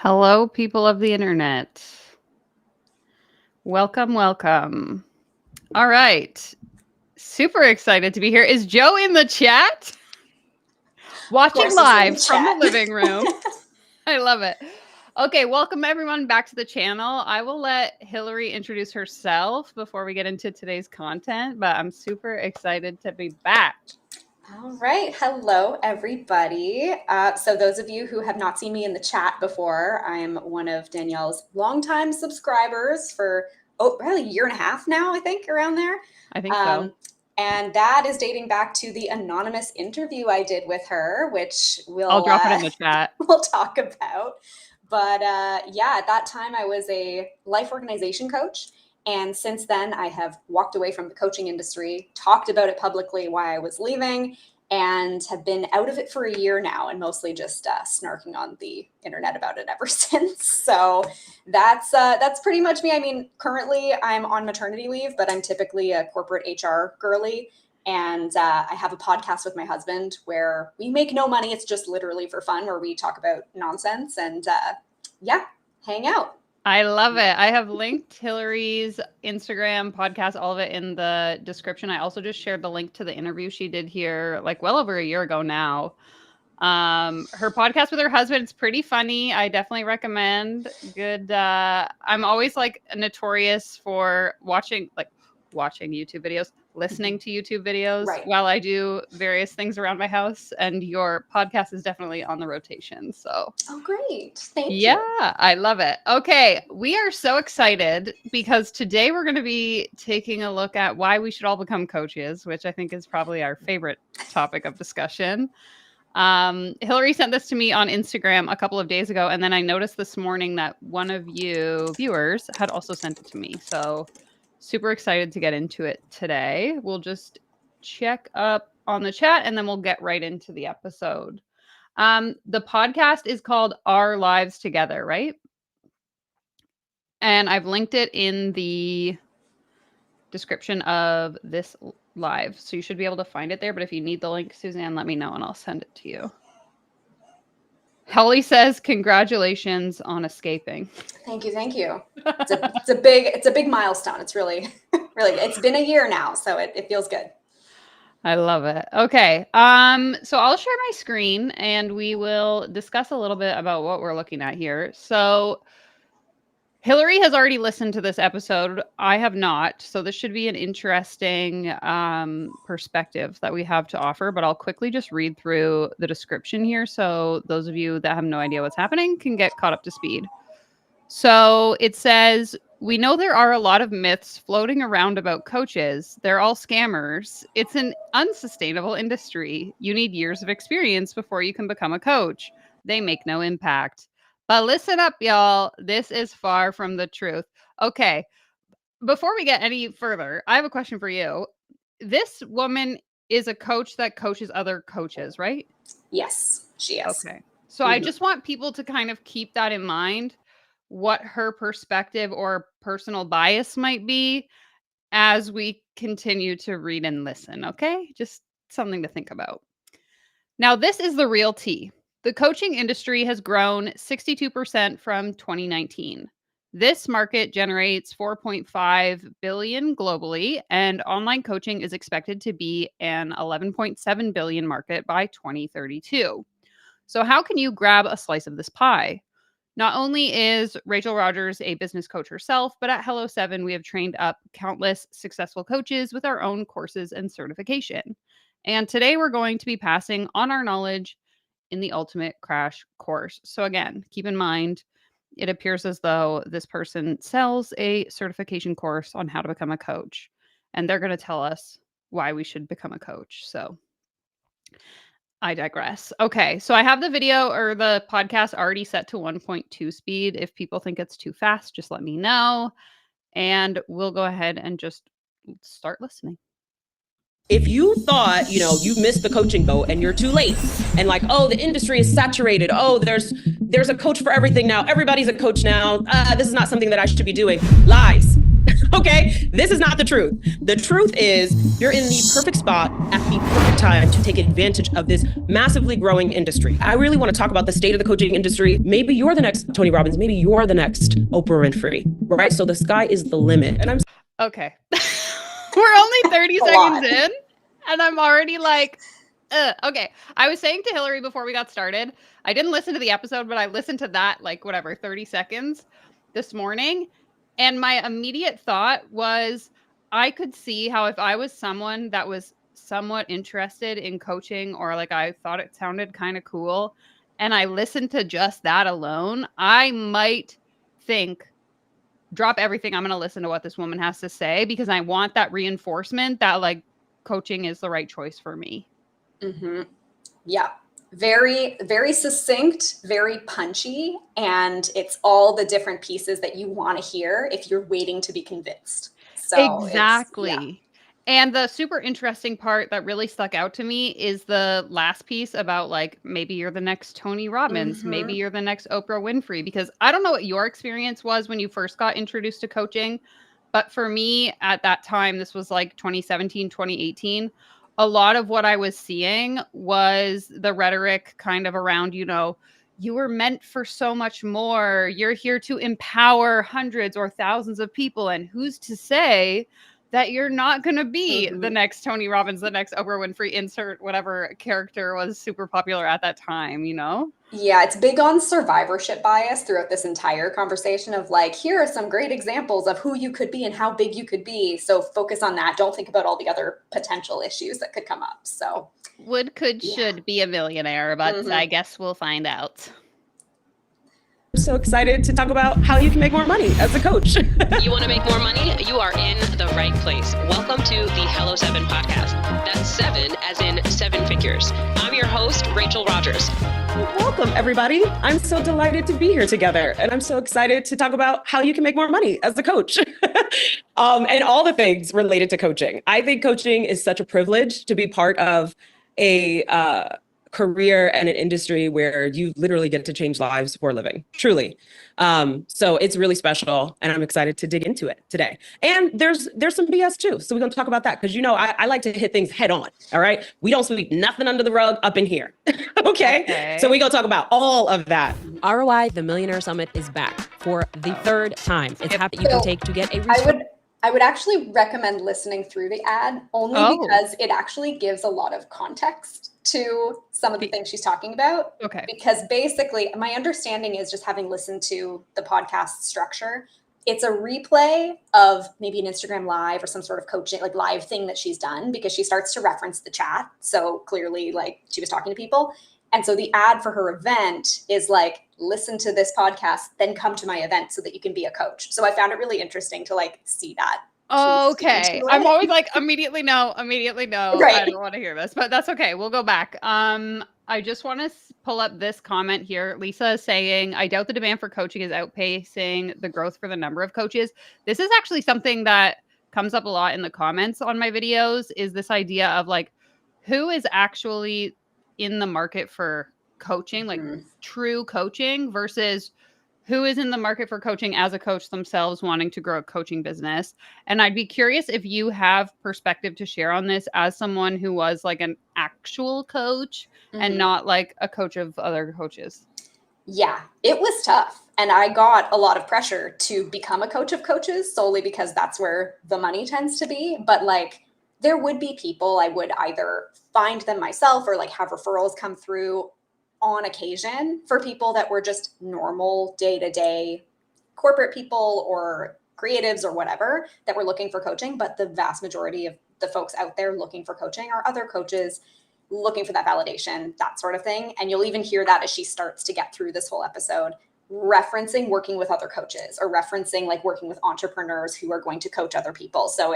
Hello, people of the internet. Welcome, welcome. All right. Super excited to be here. Is Joe in the chat? Watching live from the living room. I love it. Okay, welcome everyone back to the channel. I will let Hillary introduce herself before we get into today's content, but I'm super excited to be back. All right. Hello, everybody. So those of you who have not seen me in the chat before, I'm one of Danielle's longtime subscribers for, probably a year and a half now, I think, around there. I think so. And that is dating back to the anonymous interview I did with her, which I'll drop it in the chat. we'll talk about. But yeah, at that time, I was a life organization coach. And since then, I have walked away from the coaching industry, talked about it publicly why I was leaving, and have been out of it for a year now and mostly just snarking on the internet about it ever since. So that's pretty much me. I mean, currently I'm on maternity leave, but I'm typically a corporate HR girly. And I have a podcast with my husband where we make no money. It's just literally for fun, where we talk about nonsense and yeah, hang out. I love it. I have linked Hillary's Instagram podcast, all of it in the description. I also just shared the link to the interview she did here, like well over a year ago now. Her podcast with her husband, it's pretty funny. I definitely recommend. Good. I'm always like notorious for watching YouTube videos, listening to YouTube videos while I do various things around my house. And your podcast is definitely on the rotation. So, oh, great. Thank you. Yeah, I love it. Okay, we are so excited because today we're going to be taking a look at why we should all become coaches, which I think is probably our favorite topic of discussion. Hillary sent this to me on Instagram a couple of days ago, and then I noticed this morning that one of you viewers had also sent it to me. So super excited to get into it today. We'll just check up on the chat and then we'll get right into the episode. The podcast is called Our Lives Together, right? And I've linked it in the description of this live. So you should be able to find it there. But if you need the link, Suzanne, let me know and I'll send it to you. Holly says, congratulations on escaping. Thank you. Thank you. It's a big milestone. It's really, really, it's been a year now. So it feels good. I love it. Okay. So I'll share my screen and we will discuss a little bit about what we're looking at here. So Hillary has already listened to this episode. I have not. So this should be an interesting perspective that we have to offer, but I'll quickly just read through the description here. So those of you that have no idea what's happening can get caught up to speed. So it says, we know there are a lot of myths floating around about coaches. They're all scammers. It's an unsustainable industry. You need years of experience before you can become a coach. They make no impact. But listen up, y'all. This is far from the truth. Okay. Before we get any further, I have a question for you. This woman is a coach that coaches other coaches, right? Yes, she is. Okay. So I just want people to kind of keep that in mind, what her perspective or personal bias might be as we continue to read and listen, okay? Just something to think about. Now, this is the real tea. The coaching industry has grown 62% from 2019. This market generates 4.5 billion globally, and online coaching is expected to be an 11.7 billion market by 2032. So how can you grab a slice of this pie? Not only is Rachel Rogers a business coach herself, but at Hello 7, we have trained up countless successful coaches with our own courses and certification. And today we're going to be passing on our knowledge in the Ultimate Crash Course. So again, keep in mind, it appears as though this person sells a certification course on how to become a coach, and they're going to tell us why we should become a coach. So I digress. Okay, so I have the video or the podcast already set to 1.2 speed. If people think it's too fast, just let me know. And we'll go ahead and just start listening. If you thought, you missed the coaching boat and you're too late and like, oh, the industry is saturated. Oh, there's a coach for everything now. Everybody's a coach now. This is not something that I should be doing. Lies. Okay, this is not the truth. The truth is you're in the perfect spot at the perfect time to take advantage of this massively growing industry. I really want to talk about the state of the coaching industry. Maybe you're the next Tony Robbins. Maybe you're the next Oprah Winfrey, right? So the sky is the limit. And I'm Okay. We're only 30 A seconds lot. in, and I'm already like, okay. I was saying to Hillary before we got started, I didn't listen to the episode, but I listened to that, like, 30 seconds this morning. And my immediate thought was, I could see how if I was someone that was somewhat interested in coaching, or like I thought it sounded kind of cool, and I listened to just that alone, I might think, drop everything. I'm going to listen to what this woman has to say, because I want that reinforcement that like coaching is the right choice for me. Mm-hmm. Yeah. Very, very succinct, very punchy. And it's all the different pieces that you want to hear if you're waiting to be convinced. So Exactly. And the super interesting part that really stuck out to me is the last piece about like, maybe you're the next Tony Robbins, maybe you're the next Oprah Winfrey, because I don't know what your experience was when you first got introduced to coaching, but for me at that time, this was like 2017, 2018. A lot of what I was seeing was the rhetoric kind of around, you were meant for so much more. You're here to empower hundreds or thousands of people. And who's to say that you're not going to be the next Tony Robbins, the next Oprah Winfrey, insert whatever character was super popular at that time, Yeah, it's big on survivorship bias throughout this entire conversation of like, here are some great examples of who you could be and how big you could be. So focus on that. Don't think about all the other potential issues that could come up. So would, could, should be a millionaire, but I guess we'll find out. I'm so excited to talk about how you can make more money as a coach. You want to make more money? You are in the right place. Welcome to the Hello 7 podcast. That's 7 as in 7 figures. I'm your host, Rachel Rogers. Welcome, everybody. I'm so delighted to be here together. And I'm so excited to talk about how you can make more money as a coach and all the things related to coaching. I think coaching is such a privilege to be part of a career and an industry where you literally get to change lives for a living, truly. So it's really special, and I'm excited to dig into it today. And there's some BS too. So we're going to talk about that because, I like to hit things head on. All right. We don't sweep nothing under the rug up in here. Okay. So we're going to talk about all of that. ROI, the Millionaire Summit, is back for the third time. It's a path that you can take to get a return. I would actually recommend listening through the ad only because it actually gives a lot of context to some of the things she's talking about. Okay. Because basically, my understanding is, just having listened to the podcast structure, it's a replay of maybe an Instagram live or some sort of coaching, like live thing that she's done, because she starts to reference the chat. So clearly, like, she was talking to people. And so the ad for her event is like, listen to this podcast, then come to my event so that you can be a coach. So I found it really interesting to like see that. Okay. I'm always like, immediately no. Right. I don't want to hear this, but that's okay. We'll go back. I just want to pull up this comment here. Lisa is saying, I doubt the demand for coaching is outpacing the growth for the number of coaches. This is actually something that comes up a lot in the comments on my videos, is this idea of like, who is actually in the market for coaching, like true coaching, versus who is in the market for coaching as a coach themselves wanting to grow a coaching business. And I'd be curious if you have perspective to share on this as someone who was like an actual coach and not like a coach of other coaches. Yeah, it was tough. And I got a lot of pressure to become a coach of coaches solely because that's where the money tends to be. But like, there would be people, I would either find them myself or like have referrals come through on occasion for people that were just normal day-to-day corporate people or creatives or whatever that were looking for coaching. But the vast majority of the folks out there looking for coaching are other coaches looking for that validation, that sort of thing. And you'll even hear that as she starts to get through this whole episode, referencing working with other coaches or referencing like working with entrepreneurs who are going to coach other people. So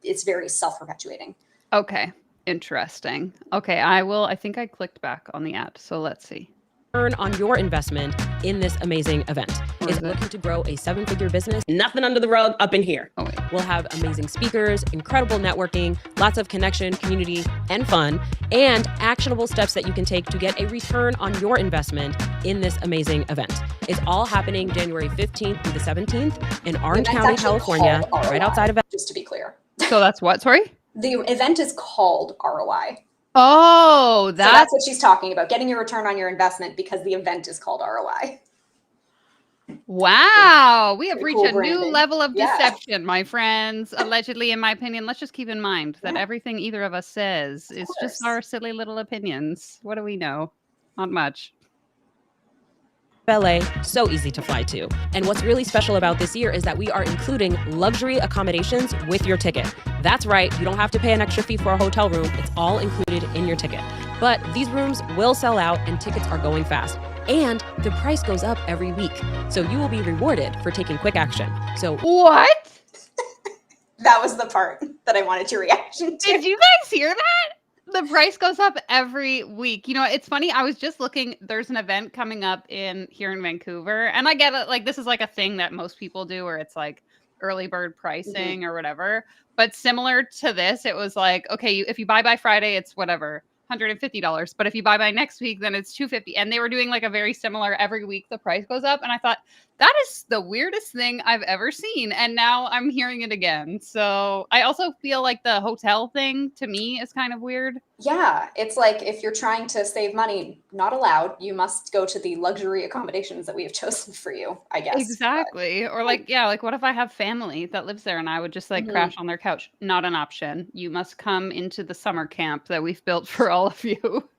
it's very self-perpetuating. Okay. Interesting. Okay. I think I clicked back on the ad. So let's see. Return on your investment in this amazing event. Is looking to grow a 7-figure business. Nothing under the rug up in here. Oh, wait. We'll have amazing speakers, incredible networking, lots of connection, community, and fun, and actionable steps that you can take to get a return on your investment in this amazing event. It's all happening January 15th through the 17th in Orange event's County, actually California, called right ROI, outside of just to be clear. So that's what? Sorry? The event is called ROI. Oh, So that's what she's talking about, getting your return on your investment because the event is called ROI. Wow. We have Pretty reached cool a new branding. level of Yeah. deception, my friends. Allegedly, in my opinion. Let's just keep in mind that Yeah. everything either of us says Of is course. just our silly little opinions. What do we know? Not much. LA, so easy to fly to. And what's really special about this year is that we are including luxury accommodations with your ticket. That's right, you don't have to pay an extra fee for a hotel room. It's all included in your ticket. But these rooms will sell out and tickets are going fast. And the price goes up every week. So you will be rewarded for taking quick action. So What? That was the part that I wanted your reaction to. Did you guys hear that? The price goes up every week. You know, it's funny. I was just looking. There's an event coming up here in Vancouver, and I get it. Like, this is like a thing that most people do, where it's like early bird pricing or whatever. But similar to this, it was like, okay, if you buy by Friday, it's whatever $150. But if you buy by next week, then it's $250. And they were doing like a very similar every week. The price goes up, and I thought that is the weirdest thing I've ever seen. And now I'm hearing it again. So I also feel like the hotel thing to me is kind of weird. Yeah, it's like if you're trying to save money, not allowed. You must go to the luxury accommodations that we have chosen for you, I guess. Exactly. Or like, yeah, like what if I have family that lives there and I would just like crash on their couch? Not an option. You must come into the summer camp that we've built for all of you.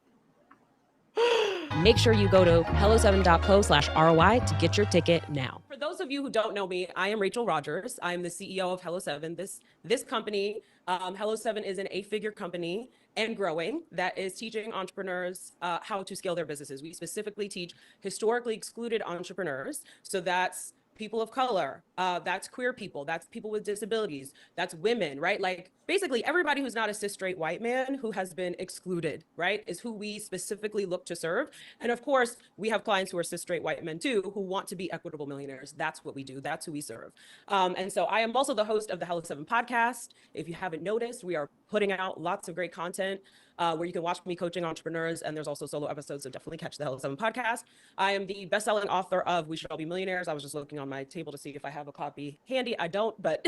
make sure you go to hello7.co/ROI to get your ticket now. For those of you who don't know me, I am Rachel Rogers. I am the CEO of Hello7. This company, Hello7, is an 8-figure company and growing that is teaching entrepreneurs how to scale their businesses. We specifically teach historically excluded entrepreneurs. So that's people of color, that's queer people, that's people with disabilities, that's women, right? Like basically everybody who's not a cis straight white man who has been excluded, right, is who we specifically look to serve. And of course, we have clients who are cis straight white men too, who want to be equitable millionaires. That's what we do. That's who we serve. And so I am also the host of the Hello7 podcast. If you haven't noticed, we are putting out lots of great content where you can watch me coaching entrepreneurs, and there's also solo episodes, so definitely catch the Hello7 podcast. I am the best-selling author of We Should All Be Millionaires. I was just looking on my table to see if I have a copy handy. I don't, but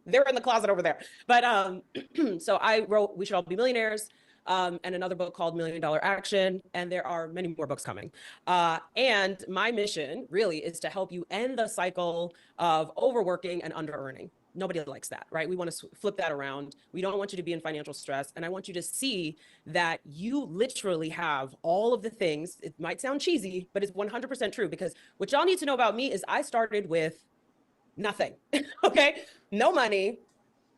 they're in the closet over there. But so I wrote We Should All Be Millionaires and another book called $1 Million Action, and there are many more books coming. And my mission really is to help you end the cycle of overworking and under-earning. Nobody likes that, right? We want to flip that around. We don't want you to be in financial stress. And I want you to see that you literally have all of the things. It might sound cheesy, but it's 100% true, because what y'all need to know about me is I started with nothing, okay? No money,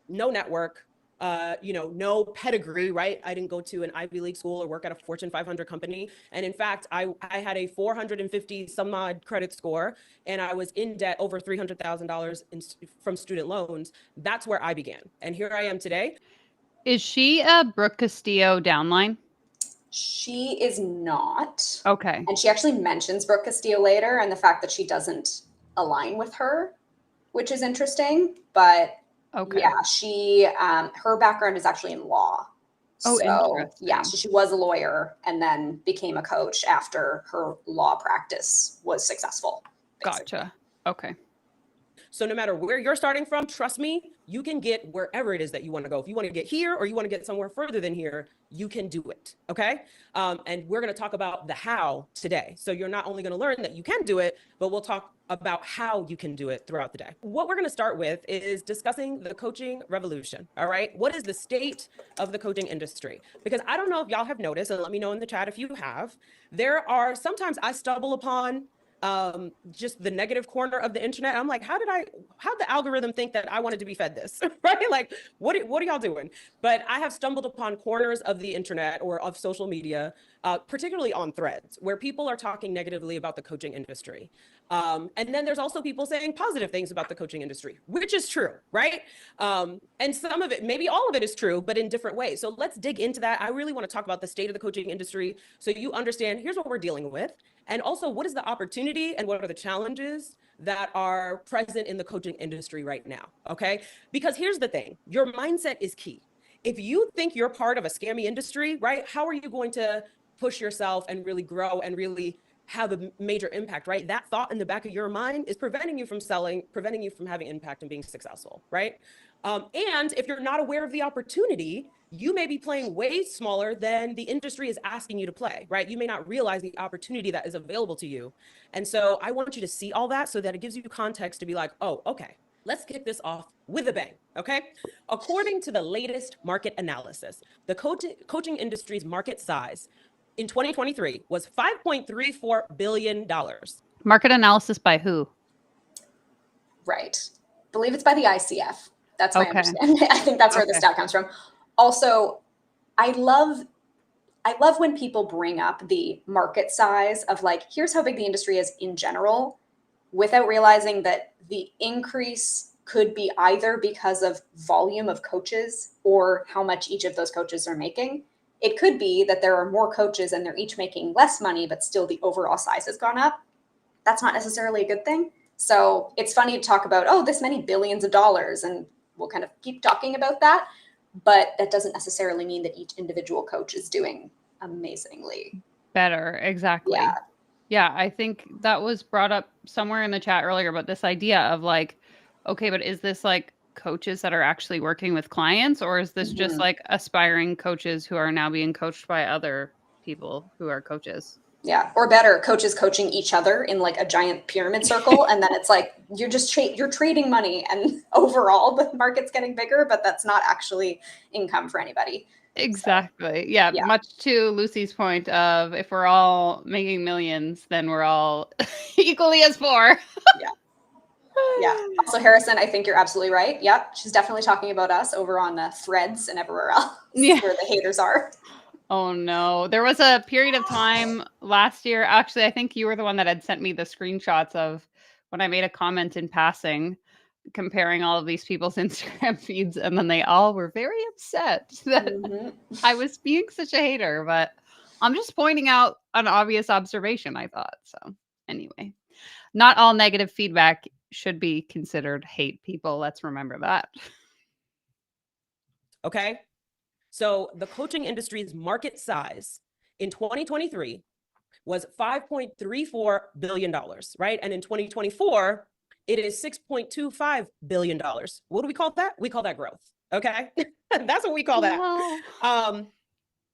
no network, no pedigree, right? I didn't go to an Ivy League school or work at a Fortune 500 company. And in fact, I had a 450 some odd credit score, and I was in debt over $300,000 from student loans. That's where I began. And here I am today. Is she a Brooke Castillo downline? She is not. Okay. And she actually mentions Brooke Castillo later and the fact that she doesn't align with her, which is interesting. But okay. Yeah, she her background is actually in law. Oh, so interesting. yeah, so she was a lawyer and then became a coach after her law practice was successful. Basically. Gotcha. Okay. So no matter where you're starting from, trust me, you can get wherever it is that you want to go. If you want to get here or you want to get somewhere further than here, you can do it. Okay. And we're going to talk about the how today. So you're not only going to learn that you can do it, but we'll talk about how you can do it throughout the day. What we're going to start with is discussing the coaching revolution. All right. What is the state of the coaching industry? Because I don't know if y'all have noticed, and let me know in the chat if you have, there are sometimes I stumble upon just the negative corner of the internet. I'm like, how'd the algorithm think that I wanted to be fed this, right? Like, what are y'all doing? But I have stumbled upon corners of the internet or of social media, particularly on threads, where people are talking negatively about the coaching industry. And then there's also people saying positive things about the coaching industry, which is true, right? And some of it, maybe all of it is true, but in different ways. So let's dig into that. I really want to talk about the state of the coaching industry so you understand, here's what we're dealing with. And also, what is the opportunity and what are the challenges that are present in the coaching industry right now, okay? Because here's the thing, your mindset is key. If you think you're part of a scammy industry, right, how are you going to push yourself and really grow and really have a major impact, right? That thought in the back of your mind is preventing you from selling, preventing you from having impact and being successful, right? And if you're not aware of the opportunity, you may be playing way smaller than the industry is asking you to play, right? You may not realize the opportunity that is available to you. And so I want you to see all that so that it gives you context to be like, oh, okay, let's kick this off with a bang, okay? According to the latest market analysis, the coaching industry's market size in 2023 was $5.34 billion. Market analysis by who? Right. I believe it's by the ICF. That's my Okay. understanding. I think that's where the Okay. stat comes from. Also, I love when people bring up the market size of like, here's how big the industry is in general, without realizing that the increase could be either because of volume of coaches or how much each of those coaches are making. It could be that there are more coaches and they're each making less money, but still the overall size has gone up. That's not necessarily a good thing. So it's funny to talk about, oh, this many billions of dollars, and we'll kind of keep talking about that. But that doesn't necessarily mean that each individual coach is doing amazingly Better. Exactly. Yeah. Yeah, I think that was brought up somewhere in the chat earlier, but this idea of like, okay, but is this like coaches that are actually working with clients, or is this just Mhm. like aspiring coaches who are now being coached by other people who are coaches? Yeah, or better, coaches coaching each other in like a giant pyramid circle, and then it's like you're just you're trading money, and overall the market's getting bigger, but that's not actually income for anybody. Exactly. Yeah, yeah. much to Lucy's point of if we're all making millions, then we're all equally as poor. Yeah. Also, Harrison, I think you're absolutely right. Yep, she's definitely talking about us over on Threads and everywhere else Yeah. where the haters are. Oh no. There was a period of time last year. Actually, I think you were the one that had sent me the screenshots of when I made a comment in passing comparing all of these people's Instagram feeds, and then they all were very upset that Mhm. I was being such a hater, but I'm just pointing out an obvious observation, I thought. So, anyway, not all negative feedback should be considered hate, people. Let's remember that. Okay. So the coaching industry's market size in 2023 was $5.34 billion, right? And in 2024, it is $6.25 billion. What do we call that? We call that growth. Okay. That's what we call that. Well,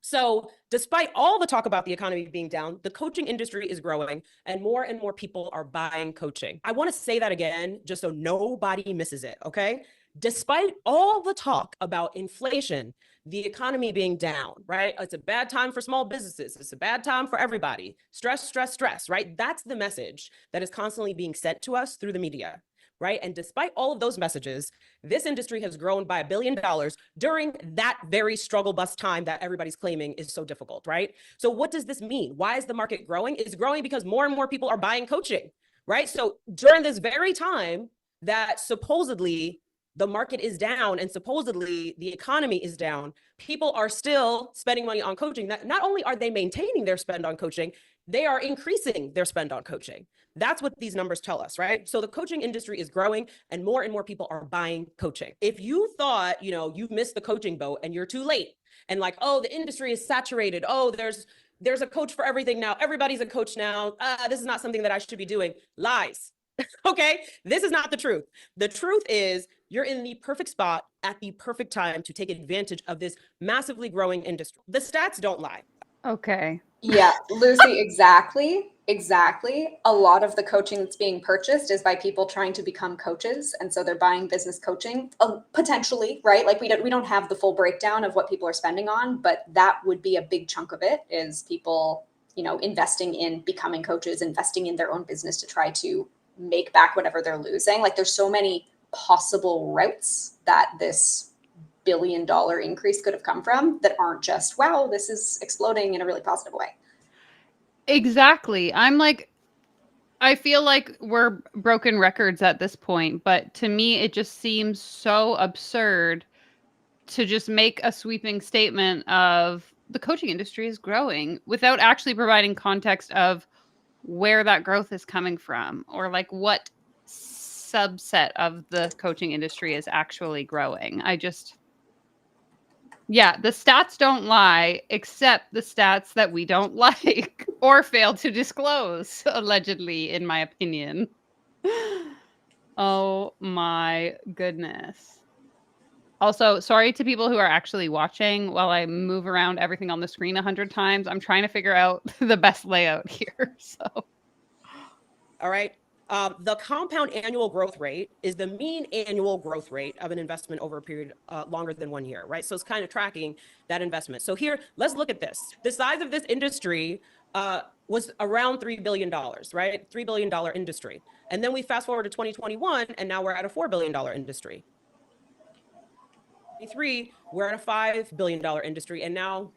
So despite all the talk about the economy being down, the coaching industry is growing and more people are buying coaching. I want to say that again, just so nobody misses it, okay? Despite all the talk about inflation, the economy being down, right? It's a bad time for small businesses. It's a bad time for everybody. Stress, right? That's the message that is constantly being sent to us through the media, right? And despite all of those messages, this industry has grown by $1 billion during that very struggle bus time that everybody's claiming is so difficult, right? So what does this mean? Why is the market growing? It's growing because more and more people are buying coaching, right? So during this very time that supposedly the market is down and supposedly the economy is down, people are still spending money on coaching. That not only are they maintaining their spend on coaching, they are increasing their spend on coaching. That's what these numbers tell us, right? So the coaching industry is growing and more people are buying coaching. If you thought, you've missed the coaching boat and you're too late and like, oh, the industry is saturated. Oh, there's a coach for everything now. Everybody's a coach now. This is not something that I should be doing. Lies. Okay, this is not the truth. The truth is you're in the perfect spot at the perfect time to take advantage of this massively growing industry. The stats don't lie. okay. Yeah, Lucy, exactly. A lot of the coaching that's being purchased is by people trying to become coaches, and so they're buying business coaching, potentially, right? Like we don't have the full breakdown of what people are spending on, but that would be a big chunk of it is people, investing in becoming coaches, investing in their own business to try to make back whatever they're losing. Like there's so many possible routes that this $1 billion increase could have come from that aren't just, wow, this is exploding in a really positive way. Exactly. I feel like we're broken records at this point, but to me, it just seems so absurd to just make a sweeping statement of the coaching industry is growing without actually providing context of where that growth is coming from or like what subset of the coaching industry is actually growing. Yeah, the stats don't lie, except the stats that we don't like or fail to disclose, allegedly, in my opinion. Oh my goodness. Also, sorry to people who are actually watching while I move around everything on the screen 100 times. I'm trying to figure out the best layout here. So, All right. The compound annual growth rate is the mean annual growth rate of an investment over a period longer than 1 year, right? So it's kind of tracking that investment. So here, let's look at this. The size of this industry was around $3 billion, right? $3 billion industry. And then we fast forward to 2021, and now we're at a $4 billion industry. 2023, we're at a $5 billion industry, and now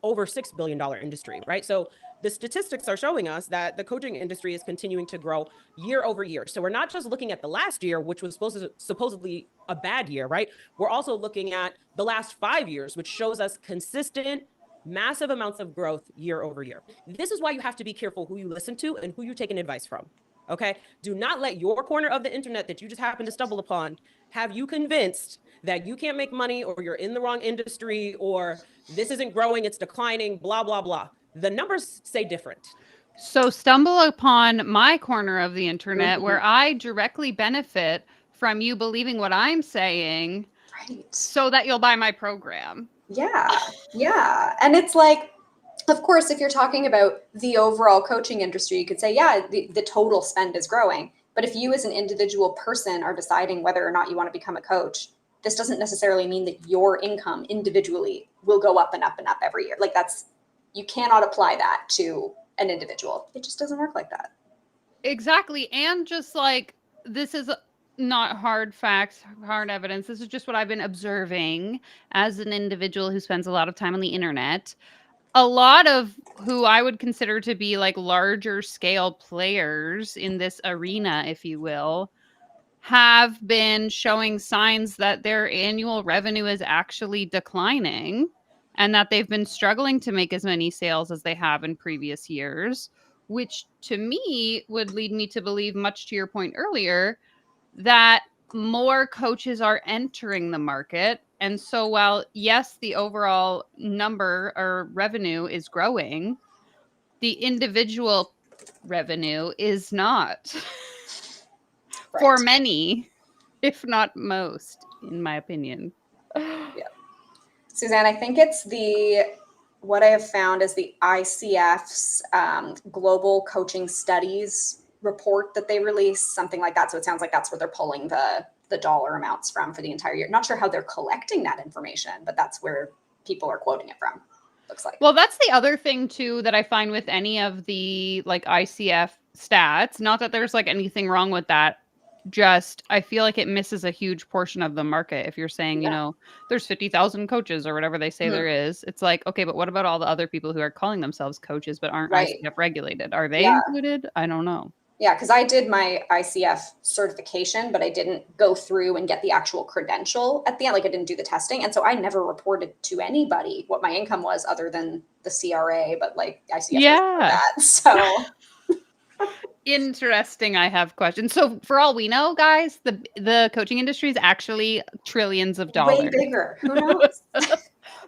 over $6 billion industry, right? So the statistics are showing us that the coaching industry is continuing to grow year over year. So we're not just looking at the last year, which was supposedly a bad year, right? We're also looking at the last 5 years, which shows us consistent, massive amounts of growth year over year. This is why you have to be careful who you listen to and who you're taking advice from. Okay. Do not let your corner of the internet that you just happen to stumble upon have you convinced that you can't make money, or you're in the wrong industry, or this isn't growing, it's declining, blah, blah, blah. The numbers say different. so stumble upon my corner of the internet where I directly benefit from you believing what I'm saying, Right. so that you'll buy my program. Yeah. Yeah. And it's like, of course, if you're talking about the overall coaching industry, you could say, yeah, the total spend is growing. But if you as an individual person are deciding whether or not you want to become a coach, this doesn't necessarily mean that your income individually will go up and up and up every year. Like you cannot apply that to an individual. It just doesn't work like that. Exactly. And just like, this is not hard facts, hard evidence. This is just what I've been observing as an individual who spends a lot of time on the internet. A lot of who I would consider to be like larger scale players in this arena, if you will, have been showing signs that their annual revenue is actually declining, and that they've been struggling to make as many sales as they have in previous years, which to me would lead me to believe, much to your point earlier, that more coaches are entering the market. And so while, yes, the overall number or revenue is growing, the individual revenue is not. Right. For many, if not most, in my opinion. Yeah. Suzanne, I think it's what I have found is the ICF's Global Coaching Studies report that they release, something like that. So it sounds like that's where they're pulling the dollar amounts from for the entire year. Not sure how they're collecting that information, but that's where people are quoting it from, looks like. Well, that's the other thing too that I find with any of the like ICF stats. Not that there's like anything wrong with that. Just I feel like it misses a huge portion of the market. If you're saying, you know, there's 50,000 coaches or whatever they say there is, it's like, okay, but what about all the other people who are calling themselves coaches but aren't ICF regulated? Are they included? I don't know. Yeah, because I did my ICF certification, but I didn't go through and get the actual credential at the end. Like I didn't do the testing. And so I never reported to anybody what my income was other than the CRA, but like ICF doesn't know that. So interesting. I have questions. So for all we know, guys, the coaching industry is actually trillions of dollars. Way bigger. Who knows?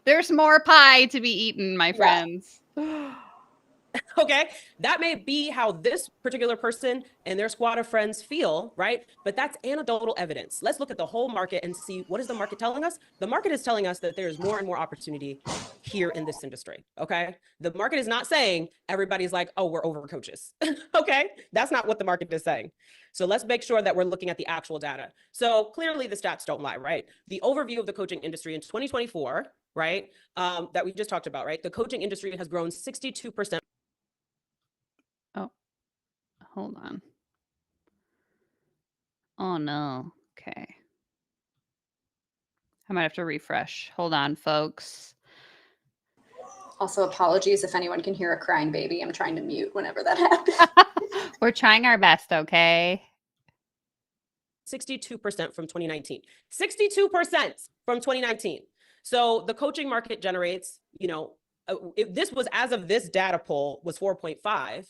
There's more pie to be eaten, my friends. Okay, that may be how this particular person and their squad of friends feel, right? But that's anecdotal evidence. Let's look at the whole market and see, what is the market telling us? The market is telling us that there's more and more opportunity here in this industry, okay? The market is not saying everybody's like, oh, we're over coaches, okay? That's not what the market is saying. So let's make sure that we're looking at the actual data. So clearly the stats don't lie, right? The overview of the coaching industry in 2024, right, that we just talked about, right? The coaching industry has grown 62%. Oh, hold on. Oh no. Okay. I might have to refresh. Hold on, folks. Also, apologies if anyone can hear a crying baby. I'm trying to mute whenever that happens. We're trying our best, okay? 62% from 2019. 62% from 2019. So the coaching market generates, you know, if this was, as of this data poll, was 4.5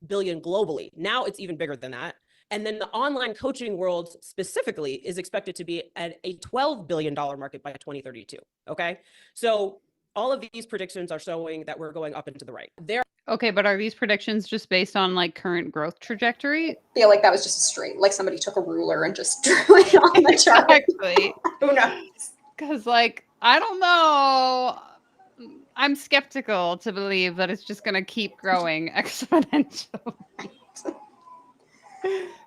billion globally. Now it's even bigger than that. And then the online coaching world specifically is expected to be at a $12 billion market by 2032. Okay. So all of these predictions are showing that we're going up and to the right. Okay, but are these predictions just based on like current growth trajectory? Feel like that was just a straight, like somebody took a ruler and just drew it on the chart. Exactly. Who knows? Because, like, I don't know. I'm skeptical to believe that it's just going to keep growing exponentially.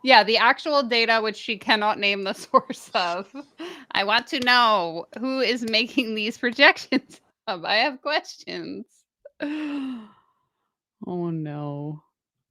Yeah, the actual data, which she cannot name the source of. I want to know who is making these projections up. I have questions. Oh no.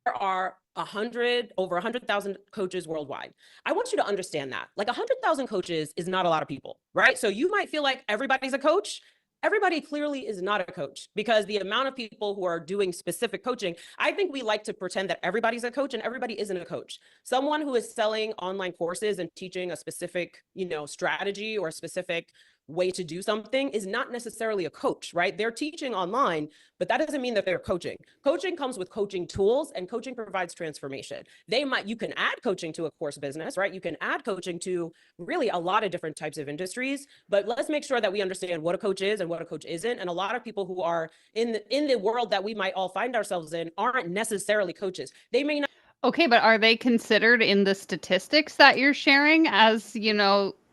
There are over 100,000 coaches worldwide. I want you to understand that like 100,000 coaches is not a lot of people, right? So you might feel like everybody's a coach. Everybody clearly is not a coach, because the amount of people who are doing specific coaching, I think we like to pretend that everybody's a coach, and everybody isn't a coach. Someone who is selling online courses and teaching a specific, strategy or a specific way to do something is not necessarily a coach, right? They're teaching online, but that doesn't mean that they're coaching. Coaching comes with coaching tools, and coaching provides transformation. You can add coaching to a course business, right? You can add coaching to really a lot of different types of industries, but let's make sure that we understand what a coach is and what a coach isn't. And a lot of people who are in the world that we might all find ourselves in aren't necessarily coaches. They may not. Okay, but are they considered in the statistics that you're sharing as,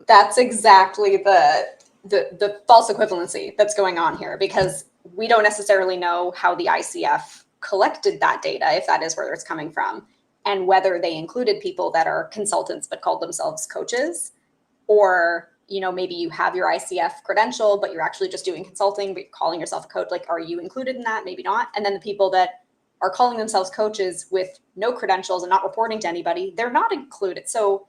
That's exactly the false equivalency that's going on here, because we don't necessarily know how the ICF collected that data, if that is where it's coming from, and whether they included people that are consultants but called themselves coaches, or maybe you have your ICF credential but you're actually just doing consulting but you're calling yourself a coach. Like, are you included in that? Maybe not. And then the people that are calling themselves coaches with no credentials and not reporting to anybody, they're not included. So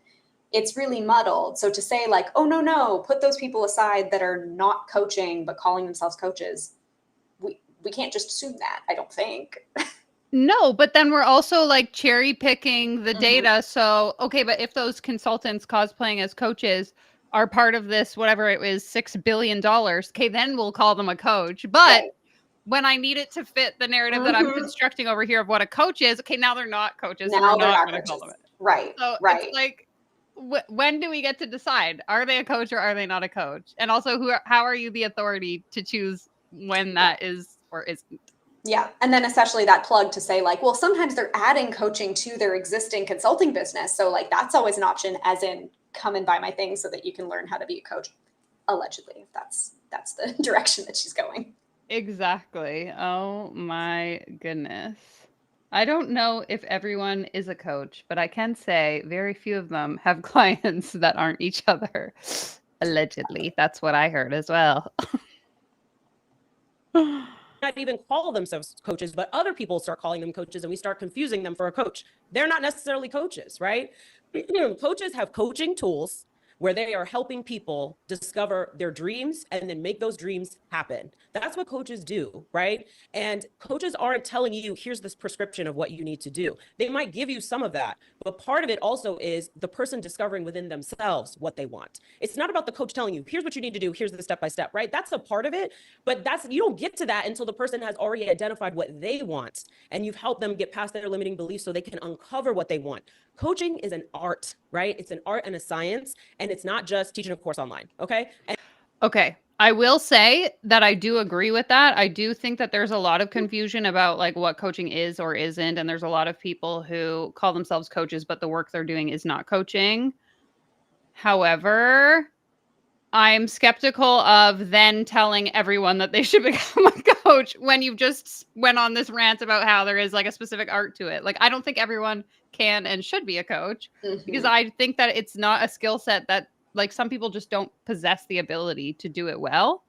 it's really muddled. So to say like, oh, no, put those people aside that are not coaching but calling themselves coaches, we can't just assume that, I don't think. No, but then we're also like cherry picking the data. So, okay, but if those consultants cosplaying as coaches are part of this, whatever it was, $6 billion, okay, then we'll call them a coach. But when I need it to fit the narrative that I'm constructing over here of what a coach is, okay, now they're not coaches. Now so we're they're not not going to call coaches. them it. Right. So right. It's like, when do we get to decide? Are they a coach or are they not a coach? And also, how are you the authority to choose when that is or isn't? Yeah. And then especially that plug to say like, well, sometimes they're adding coaching to their existing consulting business. So like, that's always an option, as in come and buy my thing so that you can learn how to be a coach. Allegedly, that's the direction that she's going. Exactly. Oh my goodness. I don't know if everyone is a coach, but I can say very few of them have clients that aren't each other. Allegedly. That's what I heard as well. Not even call themselves coaches, but other people start calling them coaches, and we start confusing them for a coach. They're not necessarily coaches, right? Coaches have coaching tools where they are helping people discover their dreams and then make those dreams happen. That's what coaches do, right? And coaches aren't telling you, here's this prescription of what you need to do. They might give you some of that, but part of it also is the person discovering within themselves what they want. It's not about the coach telling you, here's what you need to do, here's the step-by-step, right? That's a part of it, but you don't get to that until the person has already identified what they want, and you've helped them get past their limiting beliefs so they can uncover what they want. Coaching is an art, right? It's an art and a science, and it's not just teaching a course online, okay? Okay. I will say that I do agree with that. I do think that there's a lot of confusion about like what coaching is or isn't. And there's a lot of people who call themselves coaches, but the work they're doing is not coaching. However, I'm skeptical of then telling everyone that they should become a coach when you've just went on this rant about how there is like a specific art to it. Like, I don't think everyone can and should be a coach because I think that it's not a skill set that like some people just don't possess the ability to do it well.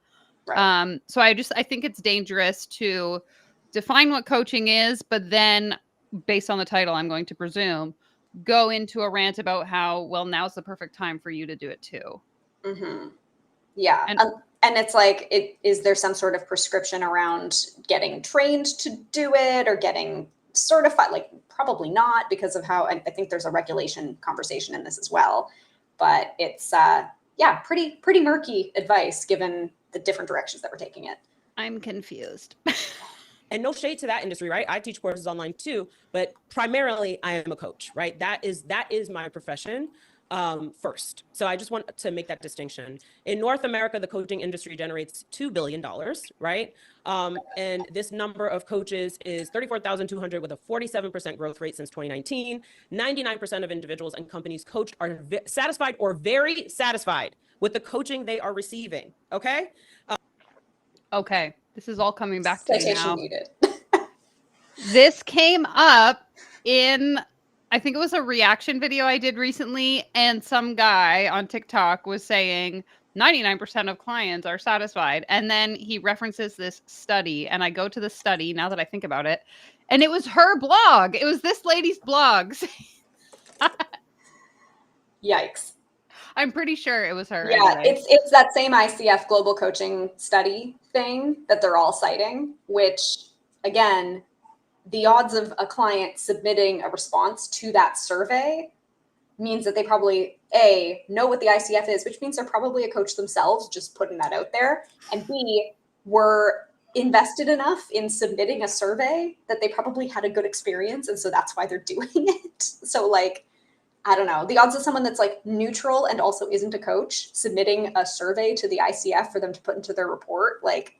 Right. So I think it's dangerous to define what coaching is, but then based on the title, I'm going to presume, go into a rant about how, well, now's the perfect time for you to do it too. Yeah. And it's like, is there some sort of prescription around getting trained to do it or getting certified? Like, probably not, because of how I think there's a regulation conversation in this as well. But it's, pretty murky advice given the different directions that we're taking it. I'm confused. And no shade to that industry, right? I teach courses online too, but primarily I am a coach, right? That is my profession first. So I just want to make that distinction. In North America, the coaching industry generates $2 billion, right? And this number of coaches is 34,200 with a 47% growth rate since 2019. 99% of individuals and companies coached are satisfied or very satisfied with the coaching they are receiving, okay? Okay, this is all coming back to me Citation now. needed. This came up in, I think it was a reaction video I did recently, and some guy on TikTok was saying 99% of clients are satisfied. And then he references this study, and I go to the study now that I think about it, and it was her blog. It was this lady's blog. Yikes. I'm pretty sure it was her. Yeah, anyway. it's that same ICF global coaching study thing that they're all citing, which again, the odds of a client submitting a response to that survey means that they probably know what the ICF is, which means they're probably a coach themselves, just putting that out there, and B, were invested enough in submitting a survey that they probably had a good experience, and so that's why they're doing it. So like, I don't know, the odds of someone that's like neutral and also isn't a coach submitting a survey to the ICF for them to put into their report, like,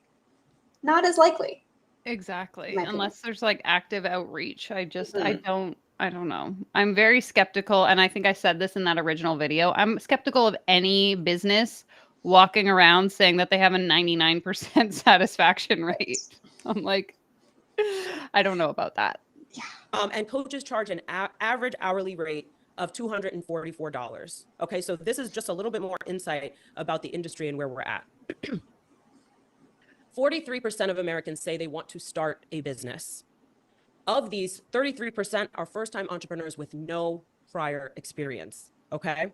not as likely. Exactly. My opinion. Unless there's like active outreach. I Mhm. I don't know. I'm very skeptical. And I think I said this in that original video. I'm skeptical of any business walking around saying that they have a 99% satisfaction rate. I'm like, I don't know about that. And coaches charge an average hourly rate of $244. Okay, so this is just a little bit more insight about the industry and where we're at. 43% of Americans say they want to start a business. Of these, 33% are first-time entrepreneurs with no prior experience, okay?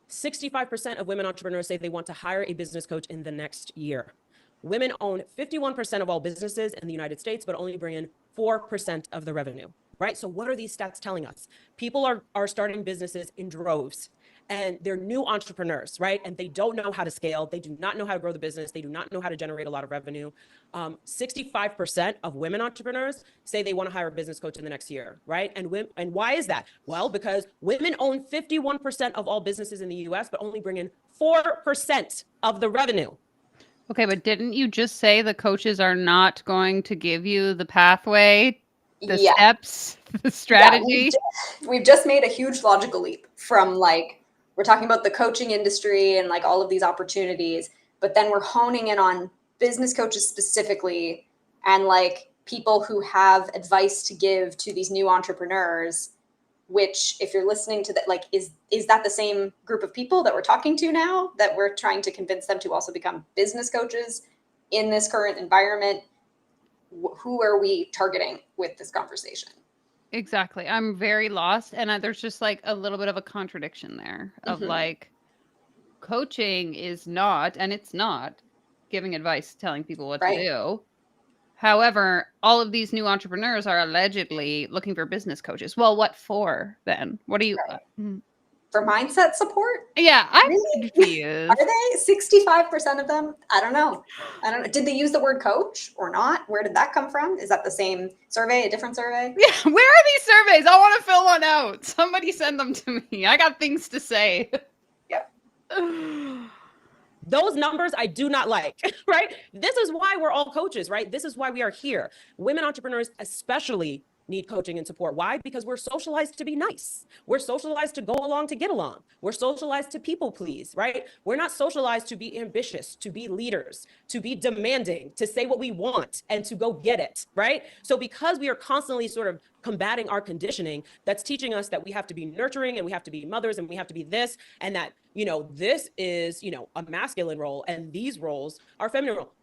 65% of women entrepreneurs say they want to hire a business coach in the next year. Women own 51% of all businesses in the United States, but only bring in 4% of the revenue, right? So what are these stats telling us? People are starting businesses in droves, and they're new entrepreneurs, right? And they don't know how to scale. They do not know how to grow the business. They do not know how to generate a lot of revenue. 65% of women entrepreneurs say they want to hire a business coach in the next year, right? And why is that? Well, because women own 51% of all businesses in the US, but only bring in 4% of the revenue. Okay, but didn't you just say the coaches are not going to give you the pathway, the Yeah. steps, the Yeah, strategy? we've just made a huge logical leap from like, we're talking about the coaching industry and like all of these opportunities, but then we're honing in on business coaches specifically and like people who have advice to give to these new entrepreneurs, which if you're listening to that, like, is that the same group of people that we're talking to now that we're trying to convince them to also become business coaches in this current environment? Who are we targeting with this conversation? Exactly. I'm very lost. And there's just like a little bit of a contradiction there of Mhm. like coaching is not, and it's not giving advice, telling people what to Right. do. However, all of these new entrepreneurs are allegedly looking for business coaches. Well, what for then? What do you? Right. For mindset support? Yeah, I'm Really? confused. Are they 65% of them? I don't know. Did they use the word coach or not? Where did that come from? Is that the same survey, a different survey? Yeah, where are these surveys? I want to fill one out. Somebody send them to me. I got things to say. Yep. Those numbers I do not like, right? This is why we're all coaches, right? This is why we are here. Women entrepreneurs especially need coaching and support. Why? Because we're socialized to be nice. We're socialized to go along to get along. We're socialized to people please, right? We're not socialized to be ambitious, to be leaders, to be demanding, to say what we want and to go get it, right? So because we are constantly sort of combating our conditioning, that's teaching us that we have to be nurturing and we have to be mothers and we have to be this, and that, this is, a masculine role and these roles are feminine role.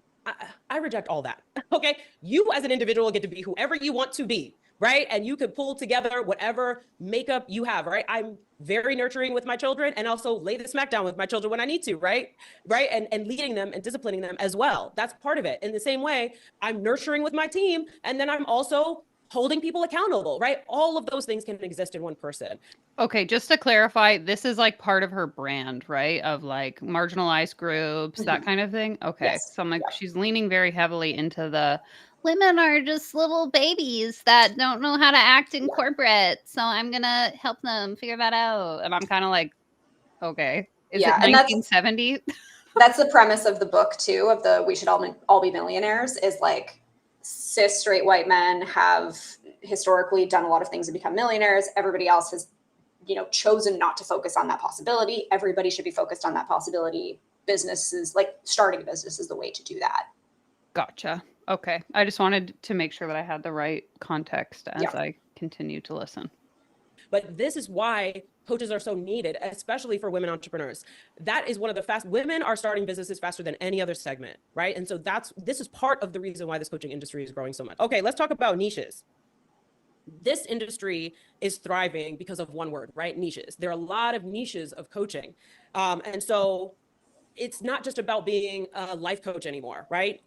I reject all that. Okay. You as an individual get to be whoever you want to be, right? And you can pull together whatever makeup you have, right? I'm very nurturing with my children and also lay the smack down with my children when I need to, right? Right. And leading them and disciplining them as well. That's part of it. In the same way, I'm nurturing with my team. And then I'm also holding people accountable, right? All of those things can exist in one person. Okay, just to clarify, this is like part of her brand, right? Of like marginalized groups, that kind of thing. Okay. Yes. So I'm like, Yeah. she's leaning very heavily into the women are just little babies that don't know how to act in corporate. So I'm going to help them figure that out. And I'm kind of like, okay. Is it Yeah, and 1970? that's the premise of the book too, of the We Should All Be Millionaires, is like cis straight white men have historically done a lot of things to become millionaires. Everybody else has, chosen not to focus on that possibility. Everybody should be focused on that possibility. Businesses, like starting a business, is the way to do that. Gotcha. Okay. I just wanted to make sure that I had the right context as Yeah. I continue to listen. But this is why coaches are so needed, especially for women entrepreneurs. That is one of the women are starting businesses faster than any other segment, right? And so this is part of the reason why this coaching industry is growing so much. Okay, let's talk about niches. This industry is thriving because of one word, right? Niches. There are a lot of niches of coaching. And so it's not just about being a life coach anymore, right?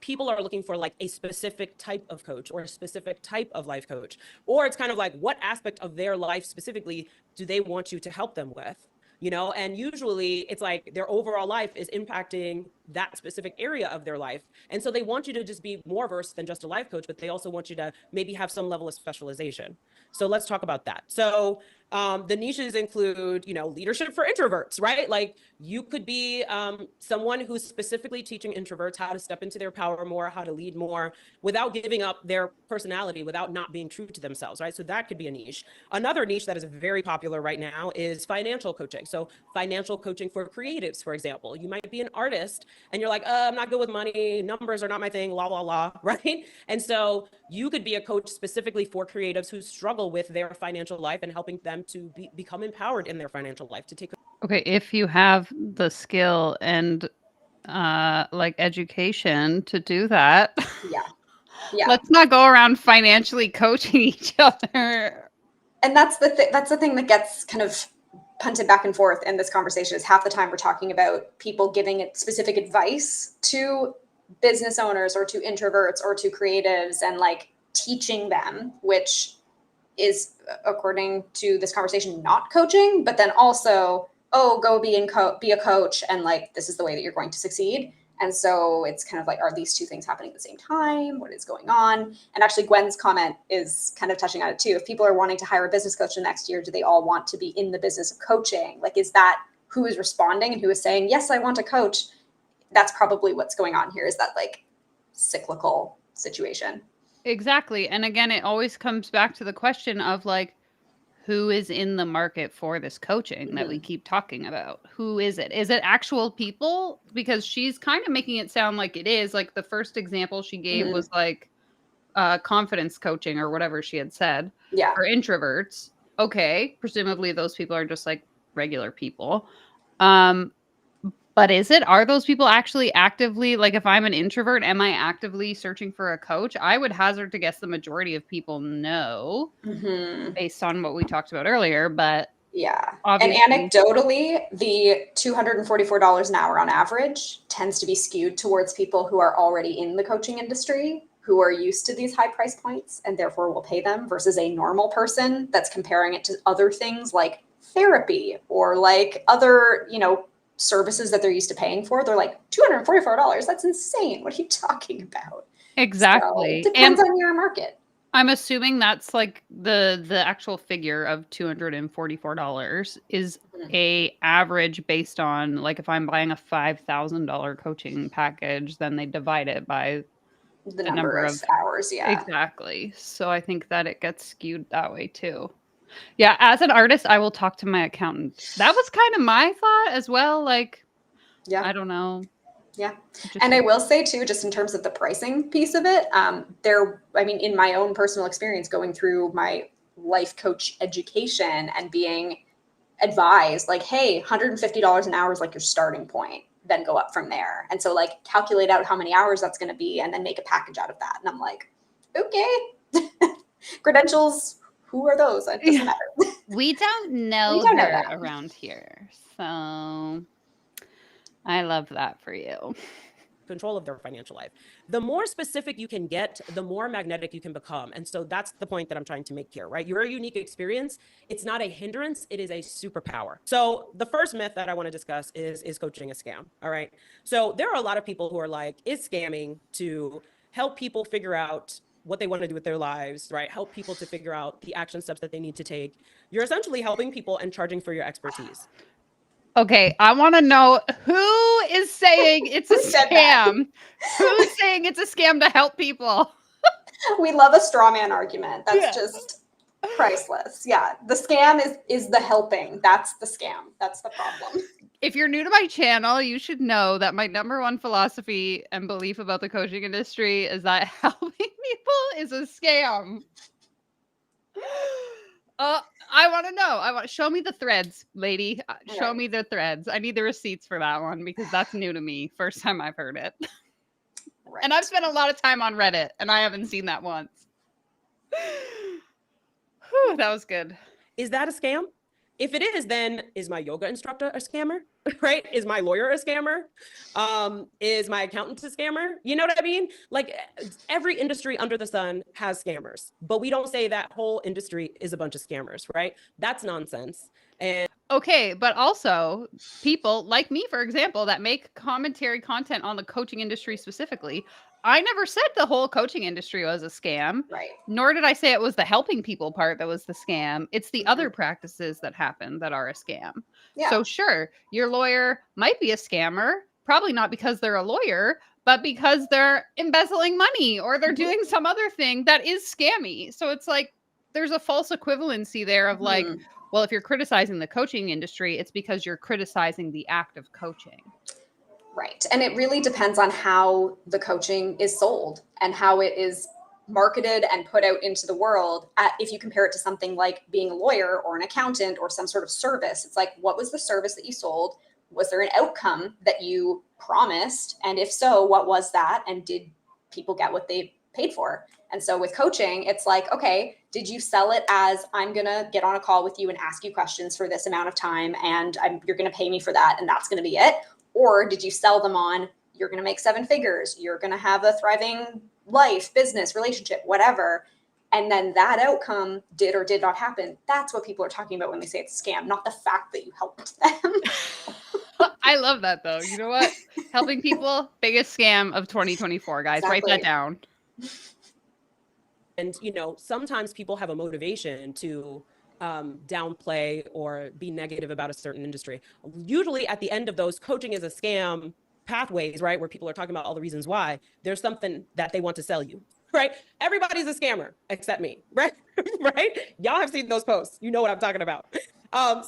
People are looking for like a specific type of coach or a specific type of life coach, or it's kind of like what aspect of their life specifically do they want you to help them with? And usually it's like their overall life is impacting that specific area of their life. And so they want you to just be more versed than just a life coach, but they also want you to maybe have some level of specialization. So let's talk about that. So the niches include, leadership for introverts, right? Like you could be someone who's specifically teaching introverts how to step into their power more, how to lead more without giving up their personality, without not being true to themselves, right? So that could be a niche. Another niche that is very popular right now is financial coaching. So financial coaching for creatives, for example. You might be an artist and you're like, I'm not good with money. Numbers are not my thing, la, la, la, right? And so you could be a coach specifically for creatives who struggle with their financial life and helping them to become empowered in their financial life to take. Okay, if you have the skill and like education to do that. Yeah. Yeah. Let's not go around financially coaching each other. And that's the thing that gets kind of punted back and forth in this conversation, is half the time we're talking about people giving specific advice to business owners or to introverts or to creatives and like teaching them, which is, according to this conversation, not coaching, but then also, go be a coach and like this is the way that you're going to succeed. And so it's kind of like, are these two things happening at the same time? What is going on? And actually Gwen's comment is kind of touching on it too. If people are wanting to hire a business coach the next year, do they all want to be in the business of coaching? Like, is that who is responding and who is saying, yes, I want a coach? That's probably what's going on here, is that like cyclical situation. Exactly. And again, it always comes back to the question of like, who is in the market for this coaching that we keep talking about? Who is it? Is it actual people? Because she's kind of making it sound like it is. Like the first example she gave was like confidence coaching or whatever she had said for introverts. Okay, presumably those people are just like regular people. But are those people actually actively, like if I'm an introvert, am I actively searching for a coach? I would hazard to guess the majority of people no, based on what we talked about earlier. But yeah. obviously, and anecdotally, the $244 an hour on average tends to be skewed towards people who are already in the coaching industry, who are used to these high price points and therefore will pay them, versus a normal person that's comparing it to other things like therapy or like other, services that they're used to paying for. They're like, $244, that's insane. What are you talking about? exactly. So it depends on your market. I'm assuming that's like the actual figure of $244 is a average based on like if I'm buying a $5,000 coaching package, then they divide it by the number of hours. Yeah, exactly. So I think that it gets skewed that way too. Yeah, as an artist, I will talk to my accountant. That was kind of my thought as well. Like, yeah, I don't know. Yeah. And I will say too, just in terms of the pricing piece of it, in my own personal experience going through my life coach education and being advised like, hey, $150 an hour is like your starting point, then go up from there. And so like calculate out how many hours that's going to be and then make a package out of that. And I'm like, okay, credentials, who are those? It doesn't matter. We don't know her around here. So I love that for you. control of their financial life. The more specific you can get, the more magnetic you can become. And so that's the point that I'm trying to make here, right? Your unique experience, it's not a hindrance, it is a superpower. So the first myth that I want to discuss is coaching a scam? All right. So there are a lot of people who are like, it's scamming to help people figure out what they want to do with their lives, right? Help people to figure out the action steps that they need to take. You're essentially helping people and charging for your expertise. Okay, I want to know who is saying it's a Who said that? scam. Who's saying it's a scam to help people? We love a straw man argument. That's Yeah. just priceless. Yeah. The scam is the helping. That's the scam. That's the problem. If you're new to my channel, you should know that my number one philosophy and belief about the coaching industry is that helping people is a scam. I want to know. Show me the threads, lady. Show Right. me the threads. I need the receipts for that one because that's new to me. First time I've heard it. Right. And I've spent a lot of time on Reddit and I haven't seen that once. Whew, that was good. Is that a scam? If it is, then is my yoga instructor a scammer? Right? Is my lawyer a scammer? Is my accountant a scammer? You know what I mean? Like every industry under the sun has scammers, but we don't say that whole industry is a bunch of scammers, right? That's nonsense. And okay, but also people like me, for example, that make commentary content on the coaching industry specifically. I never said the whole coaching industry was a scam. Right. Nor did I say it was the helping people part that was the scam. It's the other practices that happen that are a scam. Yeah. So sure, your lawyer might be a scammer, probably not because they're a lawyer, but because they're embezzling money or they're doing some other thing that is scammy. So it's like there's a false equivalency there of like, well, if you're criticizing the coaching industry, it's because you're criticizing the act of coaching. Right. And it really depends on how the coaching is sold and how it is marketed and put out into the world. If you compare it to something like being a lawyer or an accountant or some sort of service, it's like, what was the service that you sold? Was there an outcome that you promised? And if so, what was that? And did people get what they paid for? And so with coaching, it's like, okay, did you sell it as I'm going to get on a call with you and ask you questions for this amount of time and you're going to pay me for that and that's going to be it? Or did you sell them on, you're going to make 7 figures, you're going to have a thriving life, business, relationship, whatever. And then that outcome did or did not happen. That's what people are talking about when they say it's a scam, not the fact that you helped them. I love that though. You know what? Helping people, biggest scam of 2024, guys. Exactly. Write that down. And, you know, sometimes people have a motivation to downplay or be negative about a certain industry. Usually at the end of those coaching is a scam pathways, right, where people are talking about all the reasons why, there's something that they want to sell you, right? Everybody's a scammer except me, right? Right? Y'all have seen those posts. You know what I'm talking about.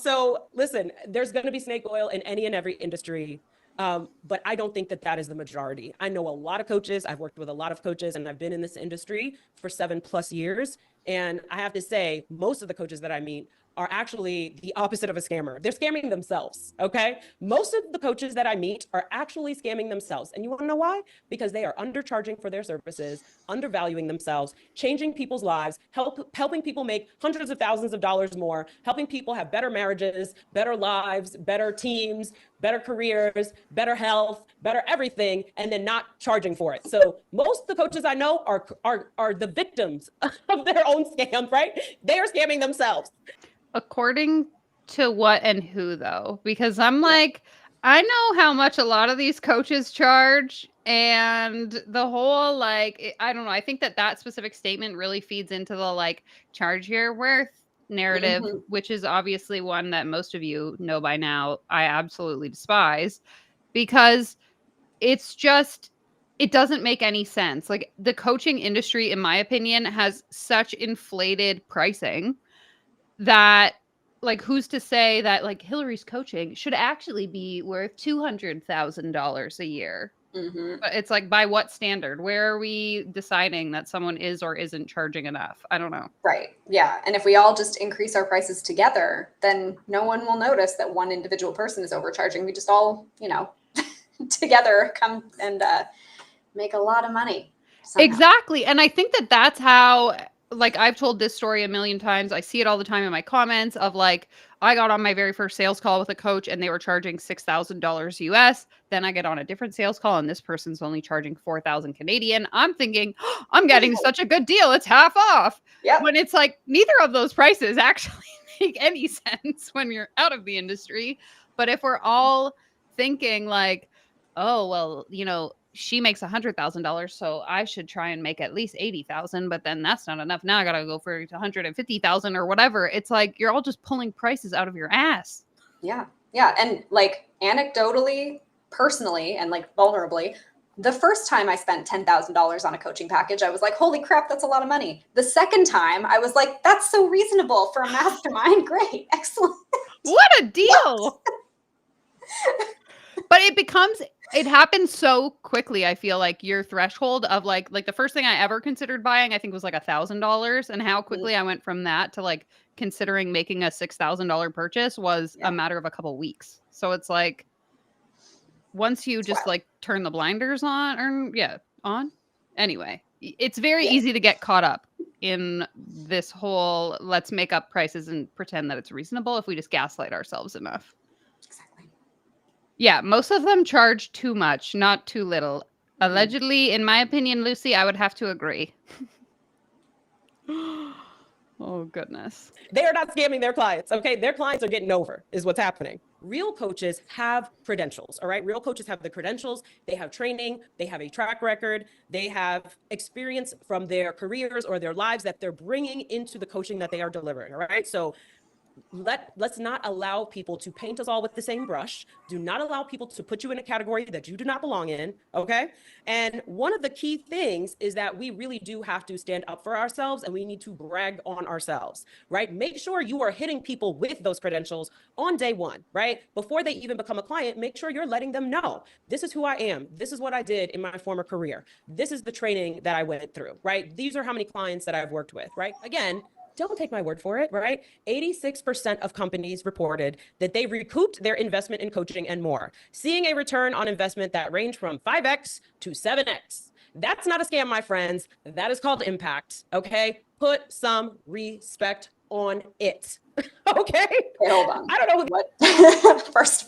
So listen, there's going to be snake oil in any and every industry. But I don't think that that is the majority. I know a lot of coaches. I've worked with a lot of coaches and I've been in this industry for 7+ years. And I have to say, most of the coaches that I meet are actually the opposite of a scammer. They're scamming themselves, okay? Most of the coaches that I meet are actually scamming themselves. And you wanna know why? Because they are undercharging for their services, undervaluing themselves, changing people's lives, helping people make hundreds of thousands of dollars more, helping people have better marriages, better lives, better teams, better careers, better health, better everything, and then not charging for it. So most of the coaches I know are the victims of their own scams, right? They are scamming themselves. According to what and who though? Because I'm like, I know how much a lot of these coaches charge and the whole like, I don't know. I think that specific statement really feeds into the like charge your worth narrative, which is obviously one that most of you know by now. I absolutely despise because it's just, it doesn't make any sense. Like the coaching industry, in my opinion, has such inflated pricing that like who's to say that like Hillary's coaching should actually be worth $200,000 a year? But it's like, by what standard? Where are we deciding that someone is or isn't charging enough? I don't know. Right. Yeah. And if we all just increase our prices together, then no one will notice that one individual person is overcharging. We just all, you know, together come and make a lot of money. Somehow. Exactly. And I think that that's how like I've told this story a million times. I see it all the time in my comments of like, I got on my very first sales call with a coach and they were charging $6,000 US. Then I get on a different sales call and this person's only charging 4,000 Canadian. I'm thinking, oh, I'm getting such a good deal. It's half off. Yep. When it's like neither of those prices actually make any sense when you're out of the industry. But if we're all thinking like, oh, well, you know, she makes $100,000, so I should try and make at least 80,000, but then that's not enough. Now I got to go for 150,000 or whatever. It's like you're all just pulling prices out of your ass. Yeah. Yeah. And like anecdotally, personally, and like vulnerably, the first time I spent $10,000 on a coaching package, I was like, holy crap, that's a lot of money. The second time I was like, that's so reasonable for a mastermind. Great. Excellent. What a deal. But it happens so quickly. I feel like your threshold of like the first thing I ever considered buying, I think was like $1,000, and how quickly I went from that to like considering making a $6,000 purchase was a matter of a couple weeks. So it's like once you just like turn the blinders on anyway, it's very easy to get caught up in this whole let's make up prices and pretend that it's reasonable if we just gaslight ourselves enough. Exactly. Yeah, most of them charge too much, not too little. Allegedly, in my opinion, Lucy, I would have to agree. Oh, goodness. They are not scamming their clients, okay? Their clients are getting over is what's happening. Real coaches have credentials, all right? Real coaches have the credentials. They have training. They have a track record. They have experience from their careers or their lives that they're bringing into the coaching that they are delivering, all right? So let's not allow people to paint us all with the same brush. Do not allow people to put you in a category that you do not belong in, okay? And one of the key things is that we really do have to stand up for ourselves and we need to brag on ourselves, right? Make sure you are hitting people with those credentials on day one, right? Before they even become a client, make sure you're letting them know, this is who I am. This is what I did in my former career. This is the training that I went through, right? These are how many clients that I've worked with, right? Again, don't take my word for it, right? 86% of companies reported that they recouped their investment in coaching and more, seeing a return on investment that ranged from 5x to 7x. That's not a scam, my friends. That is called impact, okay? Put some respect on it, okay? Okay, hold on. I don't know what. First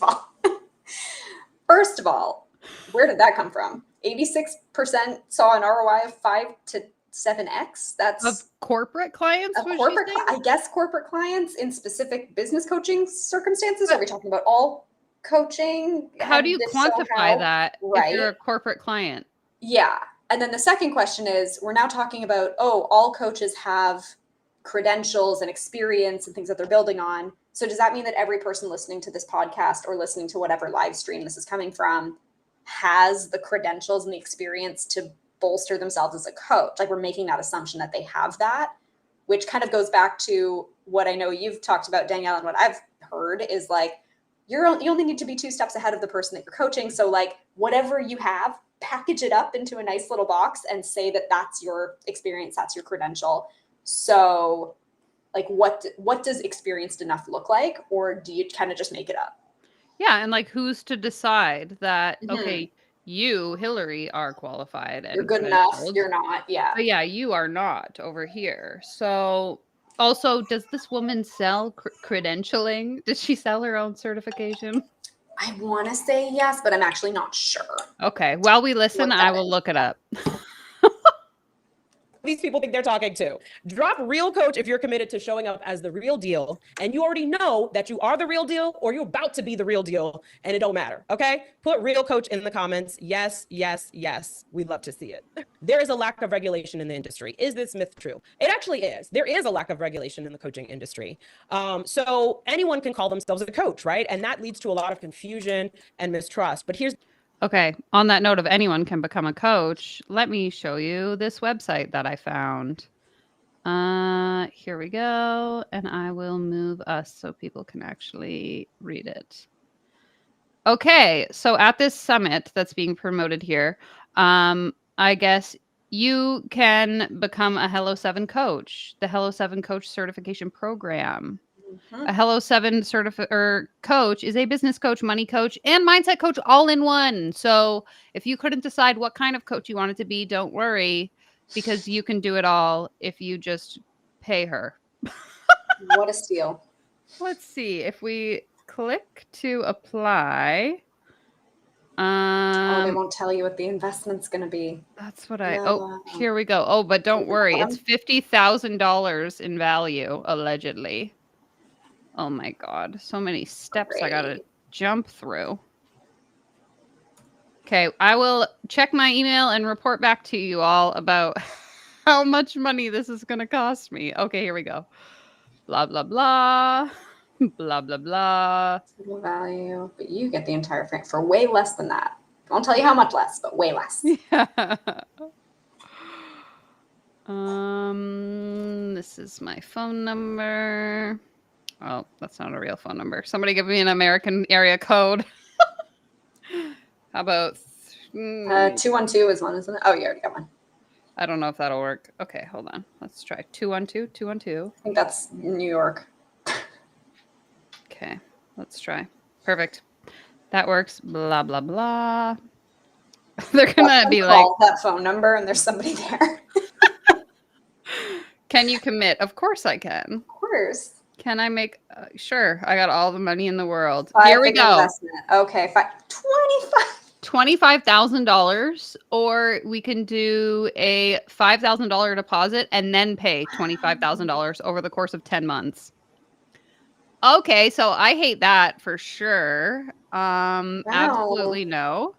of all, where did that come from? 86% saw an ROI of 5 to 7x. That's of corporate clients. I guess corporate clients in specific business coaching circumstances. Are we talking about all coaching? How do you quantify that if you're a corporate client? Yeah. And then the second question is, we're now talking about, all coaches have credentials and experience and things that they're building on. So does that mean that every person listening to this podcast or listening to whatever live stream this is coming from has the credentials and the experience to bolster themselves as a coach? Like, we're making that assumption that they have that, which kind of goes back to what I know you've talked about, Danielle, and what I've heard is like, you only need to be 2 steps ahead of the person that you're coaching. So like, whatever you have, package it up into a nice little box and say that that's your experience, that's your credential. So like, what does experienced enough look like? Or do you kind of just make it up? Yeah. And like, who's to decide that, okay, you, Hillary, are qualified. And you're good enough. You're not. Yeah. But yeah, you are not over here. So also, does this woman sell credentialing? Does she sell her own certification? I want to say yes, but I'm actually not sure. Okay. While we listen, I will look it up. These people think they're talking to. Drop real coach if you're committed to showing up as the real deal and you already know that you are the real deal or you're about to be the real deal and it don't matter, okay? Put real coach in the comments. Yes, yes, yes. We'd love to see it. There is a lack of regulation in the industry. Is this myth true? It actually is. There is a lack of regulation in the coaching industry. So anyone can call themselves a coach, right? And that leads to a lot of confusion and mistrust. But here's okay. On that note of anyone can become a coach, let me show you this website that I found. Here we go. And I will move us so people can actually read it. Okay. So at this summit that's being promoted here, I guess you can become a Hello 7 coach, the Hello 7 coach certification program. A Hello 7 coach is a business coach, money coach, and mindset coach all in one. So if you couldn't decide what kind of coach you wanted to be, don't worry. because you can do it all if you just pay her. What a steal. Let's see if we click to apply. Oh, they won't tell you what the investment's going to be. That's what No. here we go. Oh, but don't worry. It's bottom? $50,000 in value, allegedly. Oh my God. So many steps I gotta Great. jump through. Okay, I will check my email and report back to you all about how much money this is gonna cost me. Okay, here we go. Blah, blah, blah. Blah, blah, blah. Total value, but you get the entire frame for way less than that. Won't tell you how much less, but way less. Yeah. This is my phone number. Oh, that's not a real phone number. Somebody give me an American area code. How about 212 is one, isn't it? Oh, you already got one. I don't know if that'll work. Okay, hold on. Let's try 212 212. I think that's New York. Okay, let's try. Perfect. That works. Blah blah blah. They're gonna be like, call that phone number, and there's somebody there. "Can you commit?" Of course I can. Of course. Can I make? Sure. I got all the money in the world. Here Here we go. Investment. Okay, 25. $25,000, or we can do a $5,000 deposit and then pay $25,000 over the course of 10 months. Okay, so I hate that for sure. Absolutely no.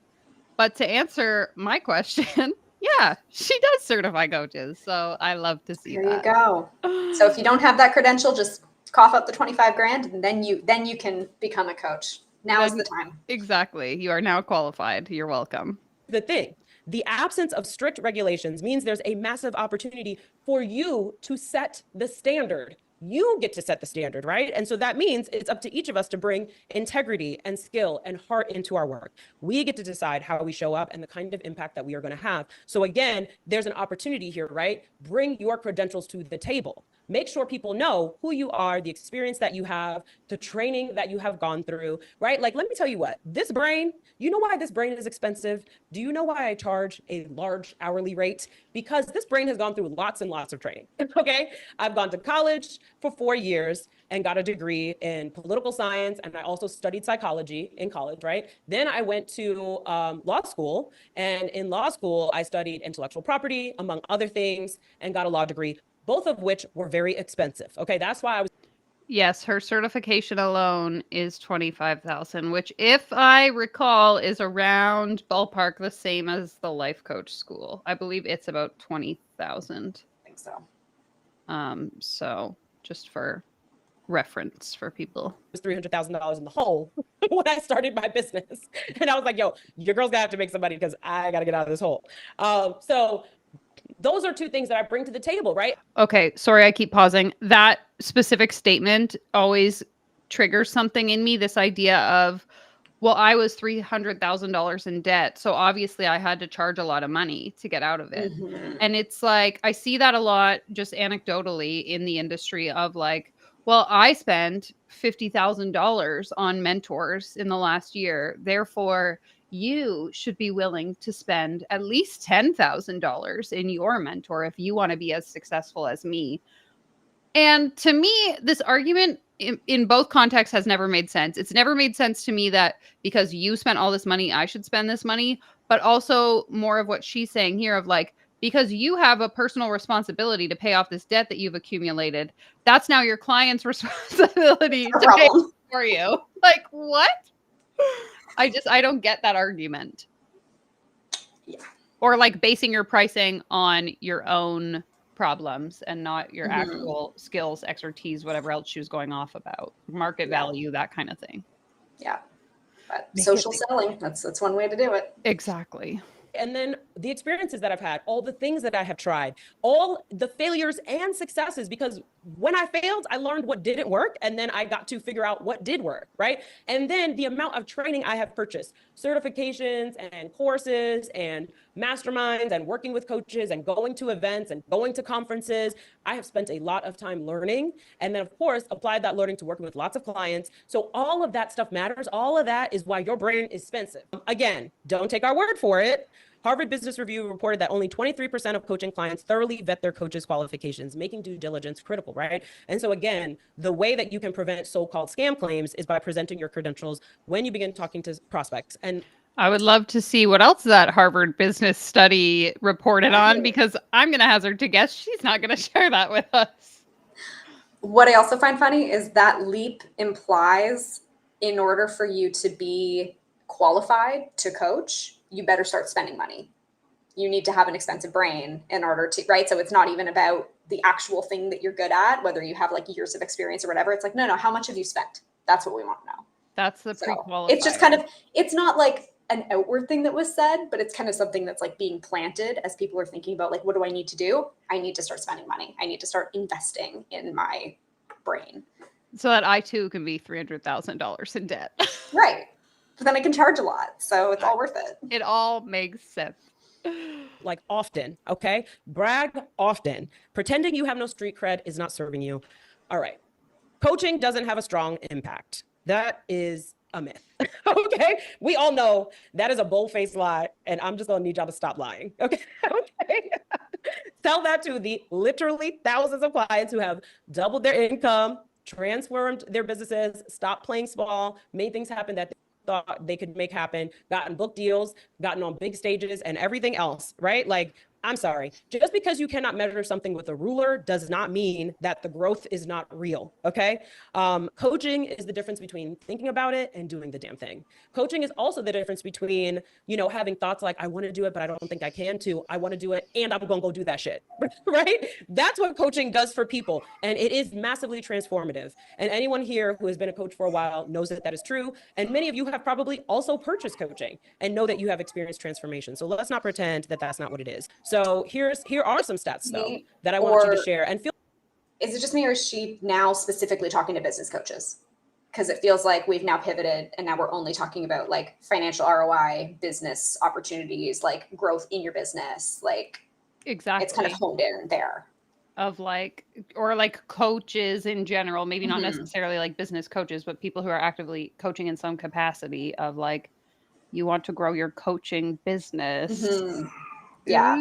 But to answer my question, yeah, she does certify coaches. So I love to see Here that. you go. So if you don't have that credential, just cough up the 25 grand, and then you can become a coach. Now is the time. Exactly. You are now qualified. You're welcome. The thing, the absence of strict regulations means there's a massive opportunity for you to set the standard. You get to set the standard, right? And so that means it's up to each of us to bring integrity and skill and heart into our work. We get to decide how we show up and the kind of impact that we are going to have. So again, there's an opportunity here, right? Bring your credentials to the table. Make sure people know who you are, the experience that you have, the training that you have gone through, right? Like, let me tell you what, this brain, you know why this brain is expensive? Do you know why I charge a large hourly rate? Because this brain has gone through lots and lots of training, okay? I've gone to college for 4 years and got a degree in political science. And I also studied psychology in college, right? Then I went to law school. And in law school, I studied intellectual property, among other things, and got a law degree, both of which were very expensive. Okay, that's why I was. Yes, her certification alone is 25,000, which if I recall is around ballpark the same as the life coach school. I believe it's about 20,000. I think so. So just for reference for people. Was $300,000 in the hole when I started my business. And I was like, yo, your girl's gonna have to make some money because I gotta get out of this hole. So those are two things that I bring to the table, right? Okay, sorry, I keep pausing. That specific statement always triggers something in me, this idea of, well, I was $300,000 in debt, so obviously I had to charge a lot of money to get out of it. Mm-hmm. And it's like, I see that a lot just anecdotally in the industry of like, well, I spent $50,000 on mentors in the last year. Therefore, you should be willing to spend at least $10,000 in your mentor if you want to be as successful as me. And to me, this argument in both contexts has never made sense. It's never made sense to me that because you spent all this money, I should spend this money, but also more of what she's saying here of like, because you have a personal responsibility to pay off this debt that you've accumulated, that's now your client's responsibility to pay for you. Like, what? I don't get that argument. Yeah. Or like basing your pricing on your own problems and not your actual skills, expertise, whatever else she was going off about, market value, that kind of thing. Yeah. But social selling, that's one way to do it. Exactly. And then the experiences that I've had, all the things that I have tried, all the failures and successes, because when I failed, I learned what didn't work. And then I got to figure out what did work, right? And then the amount of training I have purchased, certifications and courses and masterminds and working with coaches and going to events and going to conferences. I have spent a lot of time learning. And then of course, applied that learning to working with lots of clients. So all of that stuff matters. All of that is why your brain is expensive. Again, don't take our word for it. Harvard Business Review reported that only 23% of coaching clients thoroughly vet their coaches' qualifications, making due diligence critical, right? And so again, the way that you can prevent so-called scam claims is by presenting your credentials when you begin talking to prospects. And I would love to see what else that Harvard business study reported on, because I'm going to hazard to guess she's not going to share that with us. What I also find funny is that leap implies in order for you to be qualified to coach, you better start spending money. You need to have an expensive brain in order to, right? So it's not even about the actual thing that you're good at, whether you have like years of experience or whatever. It's like, no, how much have you spent? That's what we want to know. That's the So pre-qualifier. it's just kind of, it's not like an outward thing that was said, but it's kind of something that's like being planted as people are thinking about like, what do I need to do? I need to start spending money. I need to start investing in my brain. So that I too can be $300,000 in debt. Right. But then I can charge a lot. So it's all worth it. It all makes sense. like often, okay? Brag often. Pretending you have no street cred is not serving you. All right. Coaching doesn't have a strong impact. That is a myth. Okay. We all know that is a bold-faced lie, and I'm just gonna need y'all to stop lying. Okay. Okay. Tell that to the literally thousands of clients who have doubled their income, transformed their businesses, stopped playing small, made things happen that they thought they could make happen, gotten book deals, gotten on big stages, and everything else, right? Like, I'm sorry, just because you cannot measure something with a ruler does not mean that the growth is not real, okay? Coaching is the difference between thinking about it and doing the damn thing. Coaching is also the difference between, you know, having thoughts like, I want to do it, but I don't think I can, to I want to do it and I'm going to go do that shit, right? That's what coaching does for people. And it is massively transformative. And anyone here who has been a coach for a while knows that that is true. And many of you have probably also purchased coaching and know that you have experienced transformation. So let's not pretend that that's not what it is. So here are some stats though that I want you to share and feel. Is it just me, or is she now specifically talking to business coaches? Because it feels like we've now pivoted and now we're only talking about like financial ROI, business opportunities, like growth in your business. Like exactly, it's kind of honed in there. Of like, or like coaches in general, maybe not necessarily like business coaches, but people who are actively coaching in some capacity of like, you want to grow your coaching business. Yeah.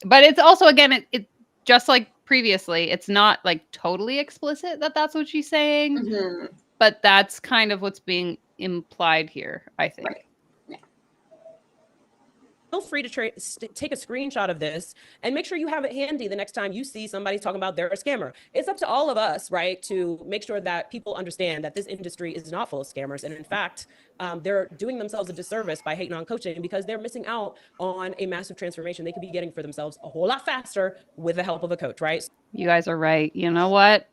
But it's also, again, it just like previously, it's not like totally explicit that that's what she's saying, but that's kind of what's being implied here, I think. Right. Yeah. Feel free to take a screenshot of this and make sure you have it handy the next time you see somebody talking about they're a scammer. It's up to all of us, right, to make sure that people understand that this industry is not full of scammers. And in fact, they're doing themselves a disservice by hating on coaching because they're missing out on a massive transformation they could be getting for themselves a whole lot faster with the help of a coach, right? You guys are right. You know what?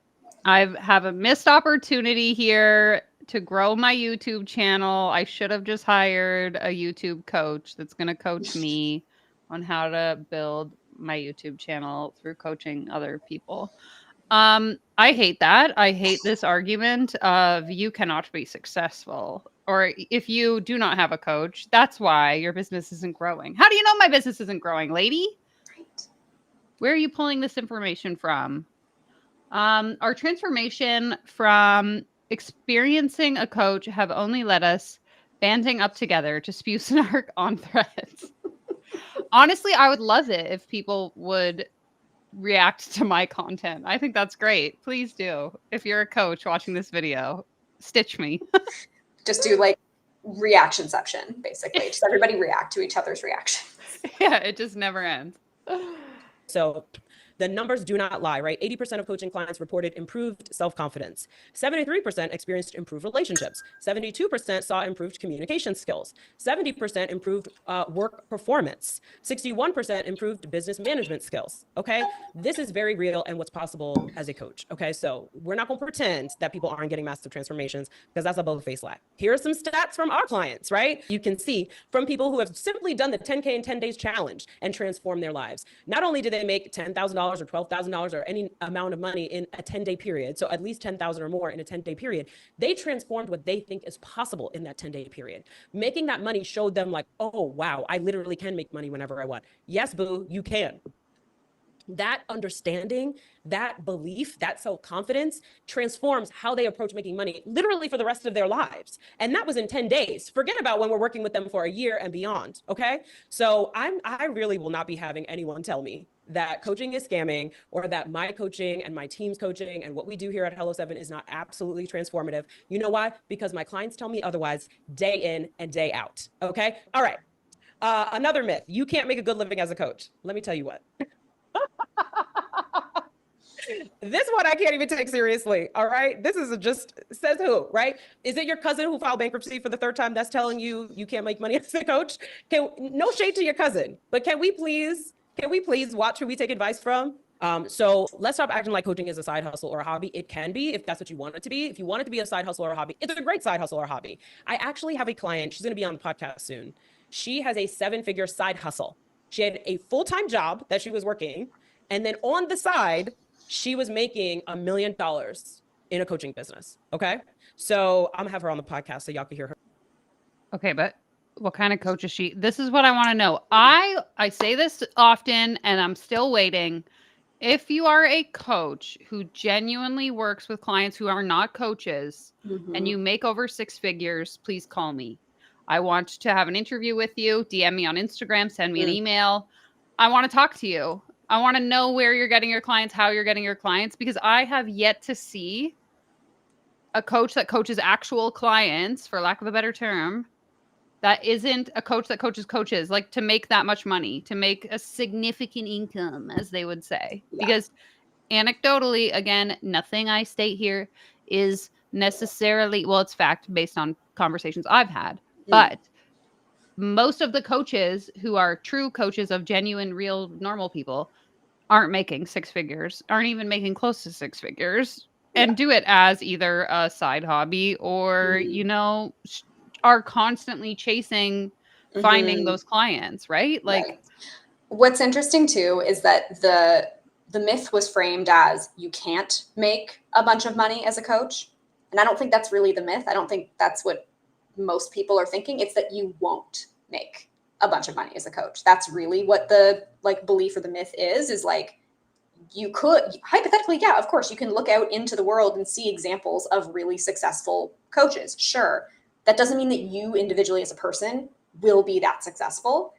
I have a missed opportunity here to grow my YouTube channel. I should have just hired a YouTube coach that's going to coach me on how to build my YouTube channel through coaching other people. I hate that. I hate this argument of you cannot be successful, or if you do not have a coach, that's why your business isn't growing. How do you know my business isn't growing, lady? Right. Where are you pulling this information from? Our transformation from experiencing a coach have only led us banding up together to spew snark on threads. Honestly, I would love it if people would react to my content. I think that's great. Please do. If you're a coach watching this video, stitch me. Just do like reactionception, basically. Just everybody react to each other's reactions. Yeah, it just never ends. So the numbers do not lie, right? 80% of coaching clients reported improved self-confidence. 73% experienced improved relationships. 72% saw improved communication skills. 70% improved work performance. 61% improved business management skills, okay? This is very real and what's possible as a coach, okay? So we're not gonna pretend that people aren't getting massive transformations because that's a bold-faced lie. Here are some stats from our clients, right? You can see from people who have simply done the 10K in 10 days challenge and transformed their lives. Not only did they make $10,000 or $12,000 or any amount of money in a 10-day period, so at least 10,000 or more in a 10-day period, they transformed what they think is possible in that 10-day period. Making that money showed them like, oh, wow, I literally can make money whenever I want. Yes, boo, you can. that understanding, that belief, that self-confidence transforms how they approach making money literally for the rest of their lives. And that was in 10 days. Forget about when we're working with them for a year and beyond. Okay. So I really will not be having anyone tell me that coaching is scamming, or that my coaching and my team's coaching and what we do here at Hello 7 is not absolutely transformative. You know why? Because my clients tell me otherwise day in and day out. Okay. All right. Another myth: you can't make a good living as a coach. Let me tell you what. This one I can't even take seriously. All right. This is just, says who, right? Is it your cousin who filed bankruptcy for the third time that's telling you you can't make money as a coach? No shade to your cousin, but can we please watch who we take advice from? So let's stop acting like coaching is a side hustle or a hobby. It can be if that's what you want it to be. If you want it to be a side hustle or a hobby, it's a great side hustle or hobby. I actually have a client. She's going to be on the podcast soon. She has a 7-figure side hustle. She had a full-time job that she was working, and then on the side, she was making $1 million in a coaching business. Okay. So I'm gonna have her on the podcast so y'all can hear her. Okay, but what kind of coach is she? This is what I want to know. I say this often and I'm still waiting. If you are a coach who genuinely works with clients who are not coaches and you make over 6 figures, please call me. I want to have an interview with you. DM me on Instagram, send me an email. I want to talk to you. I want to know where you're getting your clients, how you're getting your clients, because I have yet to see a coach that coaches actual clients, for lack of a better term, that isn't a coach that coaches coaches, like to make that much money, to make a significant income, as they would say. Yeah. Because anecdotally, again, nothing I state here is necessarily, well, it's fact based on conversations I've had, but most of the coaches who are true coaches of genuine, real, normal people aren't making 6 figures, aren't even making close to 6 figures, and do it as either a side hobby or, you know, are constantly chasing finding those clients, right? Like, right. What's interesting too is that the myth was framed as you can't make a bunch of money as a coach. And I don't think that's really the myth. I don't think that's what most people are thinking. It's that you won't make a bunch of money as a coach. That's really what the like belief or the myth is like, you could hypothetically, yeah, of course, you can look out into the world and see examples of really successful coaches. Sure. That doesn't mean that you individually as a person will be that successful.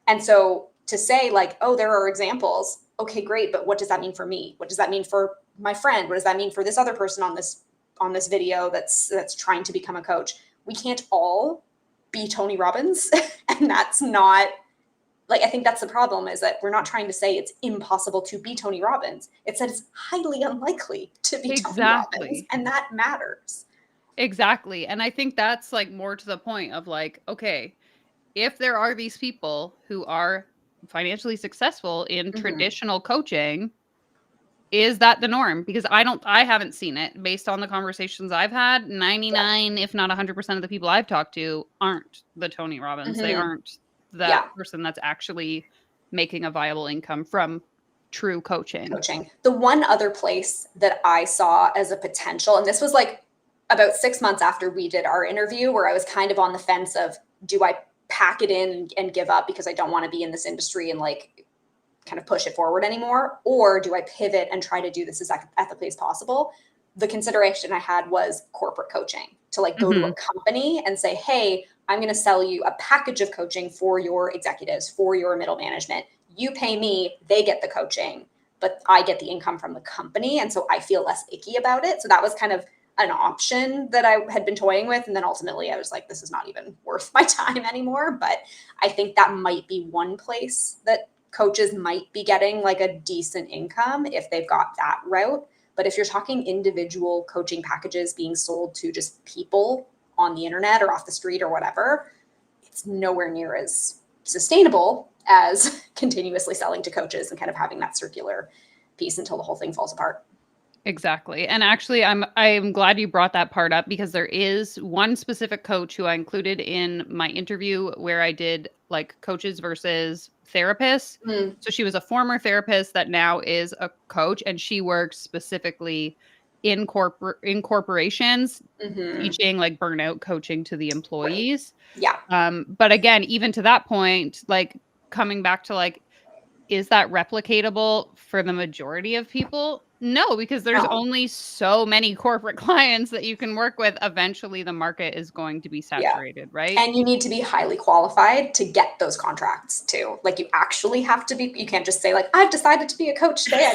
And so to say like, oh, there are examples. Okay, great. But what does that mean for me? What does that mean for my friend? What does that mean for this other person on this video that's trying to become a coach? We can't all be Tony Robbins. And that's not, like, I think that's the problem, is that we're not trying to say it's impossible to be Tony Robbins. It's that it's highly unlikely to be Tony Robbins, and that matters. Exactly. And I think that's like more to the point of like, okay, if there are these people who are financially successful in traditional coaching, is that the norm? Because I haven't seen it based on the conversations I've had. 99, if not 100% of the people I've talked to aren't the Tony Robbins. They aren't that person that's actually making a viable income from true coaching. The one other place that I saw as a potential, and this was like about 6 months after we did our interview, where I was kind of on the fence of, do I pack it in and give up because I don't want to be in this industry and like kind of push it forward anymore? Or do I pivot and try to do this as ethically as possible? The consideration I had was corporate coaching, to like go to a company and say, hey, I'm going to sell you a package of coaching for your executives, for your middle management. You pay me, they get the coaching, but I get the income from the company. And so I feel less icky about it. So that was kind of an option that I had been toying with. And then ultimately I was like, this is not even worth my time anymore. But I think that might be one place that coaches might be getting like a decent income if they've got that route. But if you're talking individual coaching packages being sold to just people on the internet or off the street or whatever, it's nowhere near as sustainable as continuously selling to coaches and kind of having that circular piece until the whole thing falls apart. Exactly. And actually, I'm glad you brought that part up, because there is one specific coach who I included in my interview where I did like coaches versus therapists. So she was a former therapist that now is a coach, and she works specifically in corporations, teaching like burnout coaching to the employees. Right. Yeah. But again, even to that point, like coming back to like, is that replicatable for the majority of people? No, because there's No. only so many corporate clients that you can work with. Eventually, the market is going to be saturated, right? And you need to be highly qualified to get those contracts too. Like, you actually have to be, you can't just say like, I've decided to be a coach today.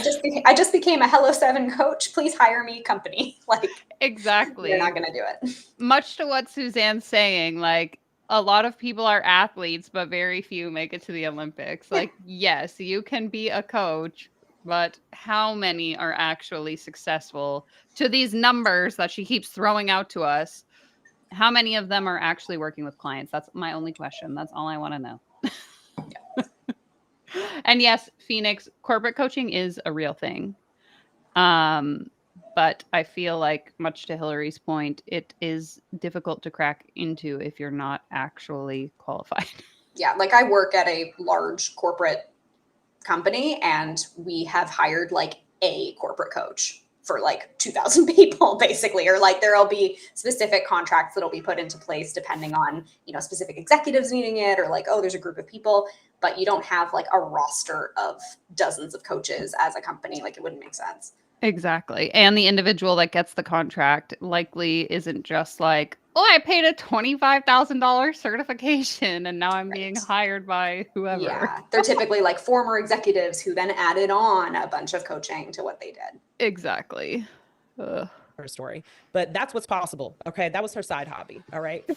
I just became a Hello 7 coach. Please hire me, company. Like, Exactly. you're not going to do it. Much to what Suzanne's saying, like, a lot of people are athletes, but very few make it to the Olympics. Like, yes, you can be a coach, but how many are actually successful to these numbers that she keeps throwing out to us? How many of them are actually working with clients? That's my only question. That's all I want to know. And yes, Phoenix, corporate coaching is a real thing. But I feel like, much to Hillary's point, it is difficult to crack into if you're not actually qualified. Yeah, like I work at a large corporate company, and we have hired like a corporate coach for like 2,000 people, basically. Or like there'll be specific contracts that'll be put into place depending on, specific executives needing it, or like, oh, there's a group of people, but you don't have like a roster of dozens of coaches as a company. Like, it wouldn't make sense. Exactly. And the individual that gets the contract likely isn't just like, oh, I paid a $25,000 certification and now I'm being hired by whoever. Yeah, they're typically like former executives who then added on a bunch of coaching to what they did. Exactly. Ugh. Her story, but that's what's possible. Okay. That was her side hobby. All right.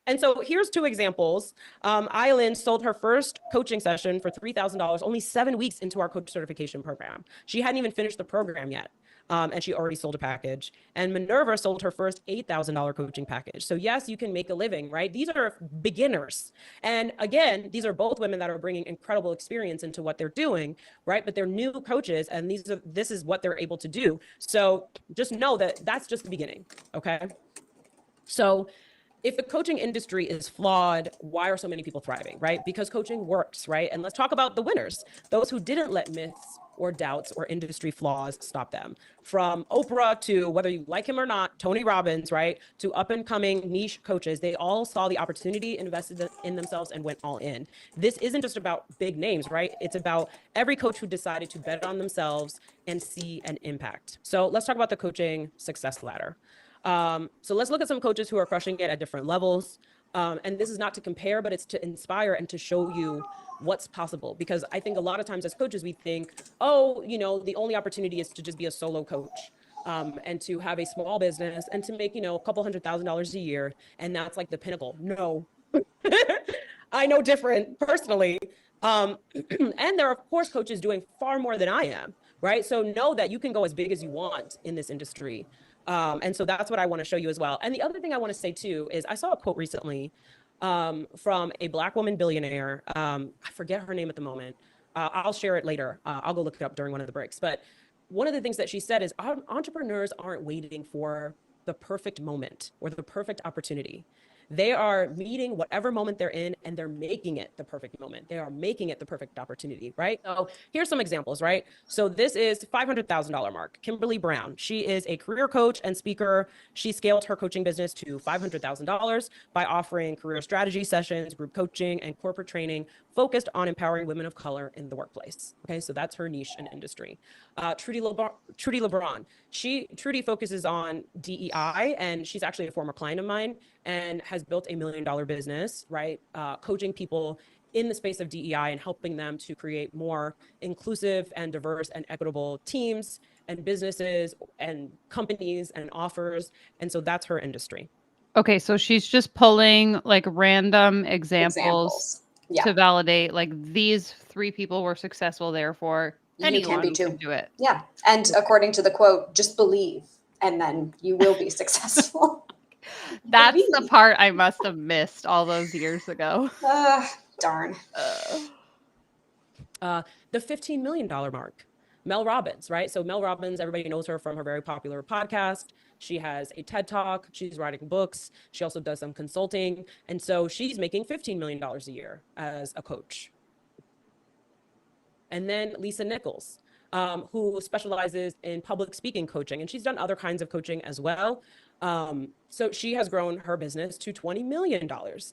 And so here's two examples. Island sold her first coaching session for $3,000 only 7 weeks into our coach certification program. She hadn't even finished the program yet. And she already sold a package. And Minerva sold her first $8,000 coaching package. So yes, you can make a living, right? These are beginners. And again, these are both women that are bringing incredible experience into what they're doing, right? But they're new coaches, and this is what they're able to do. So just know that that's just the beginning, okay? So if the coaching industry is flawed, why are so many people thriving, right? Because coaching works, right? And let's talk about the winners, those who didn't let myths or doubts or industry flaws stop them. From Oprah to, whether you like him or not, Tony Robbins, right? To up and coming niche coaches, they all saw the opportunity, invested in themselves, and went all in. This isn't just about big names, right? It's about every coach who decided to bet on themselves and see an impact. So let's talk about the coaching success ladder. So let's look at some coaches who are crushing it at different levels. And this is not to compare, but it's to inspire and to show you what's possible. Because I think a lot of times as coaches, we think, oh, the only opportunity is to just be a solo coach. And to have a small business and to make, a couple $100,000 a year. And that's like the pinnacle. No, I know different personally. And there are, of course, coaches doing far more than I am, right? So know that you can go as big as you want in this industry. And so that's what I want to show you as well. And the other thing I want to say too is I saw a quote recently from a Black woman billionaire. I forget her name at the moment. I'll share it later. I'll go look it up during one of the breaks. But one of the things that she said is entrepreneurs aren't waiting for the perfect moment or the perfect opportunity. They are meeting whatever moment they're in, and they're making it the perfect moment. They are making it the perfect opportunity, right? So here's some examples, right? So this is $500,000 mark. Kimberly Brown. She is a career coach and speaker. She scaled her coaching business to $500,000 by offering career strategy sessions, group coaching, and corporate training focused on empowering women of color in the workplace. Okay, so that's her niche and industry. Trudy LeBron. Trudy focuses on DEI, and she's actually a former client of mine and has built $1 million business, right? Coaching people in the space of DEI and helping them to create more inclusive and diverse and equitable teams and businesses and companies and offers. And so that's her industry. Okay, so she's just pulling like random examples. Yeah. To validate, like, these 3 people were successful, therefore anyone can be too. can do it. Yeah. And according to the quote, just believe, and then you will be successful. That's the part I must have missed all those years ago. Darn. The $15 million mark. Mel Robbins, right? So Mel Robbins, everybody knows her from her very popular podcast. She has a TED Talk. She's writing books. She also does some consulting. And so she's making $15 million a year as a coach. And then Lisa Nichols, who specializes in public speaking coaching. And she's done other kinds of coaching as well. So she has grown her business to $20 million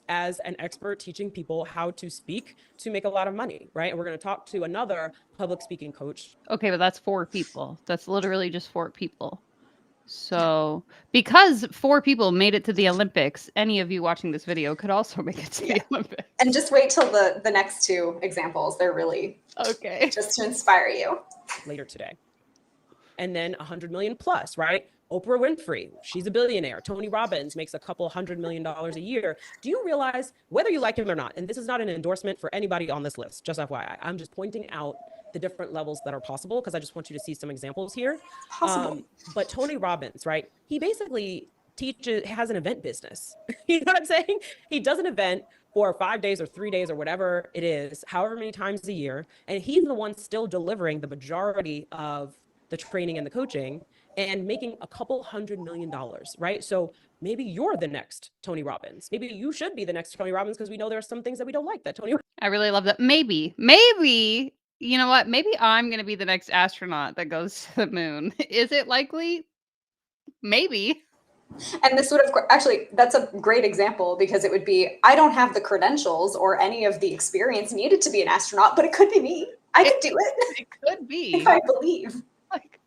as an expert teaching people how to speak to make a lot of money, right? And we're going to talk to another public speaking coach. Okay, but that's 4 people. That's literally just 4 people. So, because 4 people made it to the Olympics, any of you watching this video could also make it to the Olympics. And just wait till the next 2 examples. They're really Okay. just to inspire you. Later today. And then 100 million plus, right? Oprah Winfrey, she's a billionaire. Tony Robbins makes a couple $100 million a year. Do you realize, whether you like him or not, and this is not an endorsement for anybody on this list, just FYI, I'm just pointing out the different levels that are possible because I just want you to see some examples here. But Tony Robbins, right? He basically has an event business. You know what I'm saying? He does an event for 5 days or 3 days or whatever it is, however many times a year. And he's the one still delivering the majority of the training and the coaching and making a couple $100 million, right? So maybe you're the next Tony Robbins. Maybe you should be the next Tony Robbins because we know there are some things that we don't like that Tony. I really love that. Maybe, you know what? Maybe I'm going to be the next astronaut that goes to the moon. Is it likely? Maybe. And this would have actually, that's a great example because it would be, I don't have the credentials or any of the experience needed to be an astronaut, but it could be me. I could do it. It could be. If I believe. Like,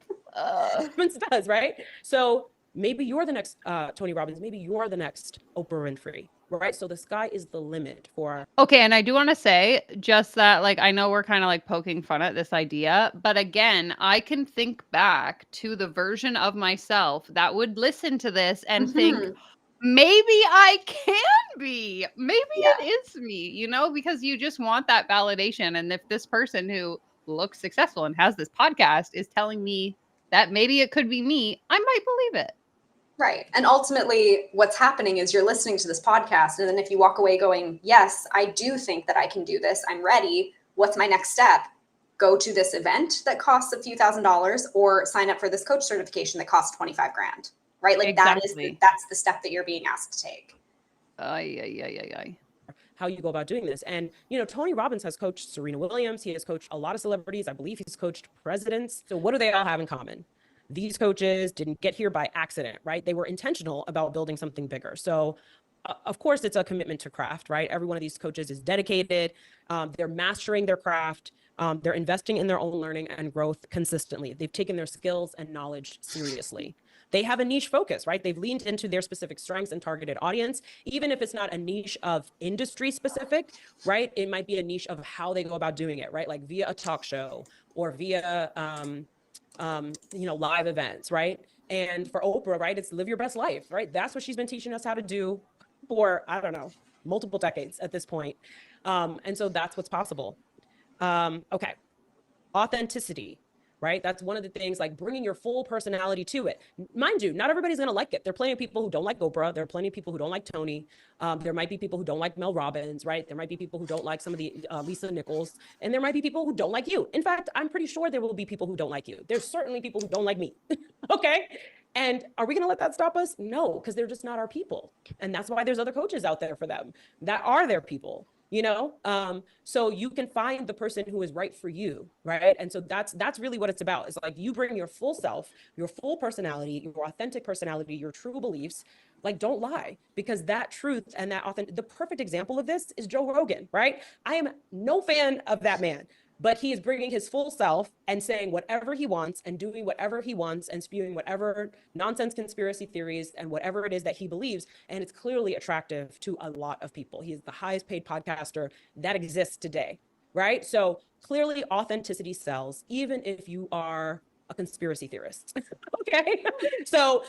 does, right? So maybe you're the next Tony Robbins. Maybe you're the next Oprah Winfrey, right? So the sky is the limit for. Okay, and I do want to say just that, like, I know we're kind of like poking fun at this idea, but again, I can think back to the version of myself that would listen to this and think, maybe I can be, maybe it is me, you know, because you just want that validation. And if this person who looks successful and has this podcast is telling me that maybe it could be me, I might believe it. Right. And ultimately, what's happening is you're listening to this podcast. And then if you walk away going, yes, I do think that I can do this. I'm ready. What's my next step? Go to this event that costs a few $1,000s or sign up for this coach certification that costs 25 grand. Right. Like Exactly. that's the step that you're being asked to take. How you go about doing this. And, you know, Tony Robbins has coached Serena Williams. He has coached a lot of celebrities. I believe he's coached presidents. So what do they all have in common? These coaches didn't get here by accident, right? They were intentional about building something bigger. So of course, it's a commitment to craft, right? Every one of these coaches is dedicated. They're mastering their craft. They're investing in their own learning and growth consistently. They've taken their skills and knowledge seriously. They have a niche focus, right? They've leaned into their specific strengths and targeted audience, even if it's not a niche of industry specific, right? It might be a niche of how they go about doing it, right? Like via a talk show or via, live events, right? And for Oprah, right, it's live your best life, right? That's what she's been teaching us how to do for, I don't know, multiple decades at this point. And so that's what's possible. Okay. Authenticity, right? That's one of the things, like bringing your full personality to it. Mind you, not everybody's going to like it. There are plenty of people who don't like Oprah. There are plenty of people who don't like Tony. There might be people who don't like Mel Robbins, right? There might be people who don't like some of the Lisa Nichols, and there might be people who don't like you. In fact, I'm pretty sure there will be people who don't like you. There's certainly people who don't like me. Okay. And are we going to let that stop us? No, because they're just not our people. And that's why there's other coaches out there for them that are their people. You know, so you can find the person who is right for you, right? And so that's really what it's about. It's like you bring your full self, your full personality, your authentic personality, your true beliefs. Like, don't lie, because that truth and that authentic. The perfect example of this is Joe Rogan, right? I am no fan of that man, but he is bringing his full self and saying whatever he wants and doing whatever he wants and spewing whatever nonsense conspiracy theories and whatever it is that he believes. And it's clearly attractive to a lot of people. He is the highest paid podcaster that exists today, right? So clearly authenticity sells, even if you are a conspiracy theorist. Okay. So,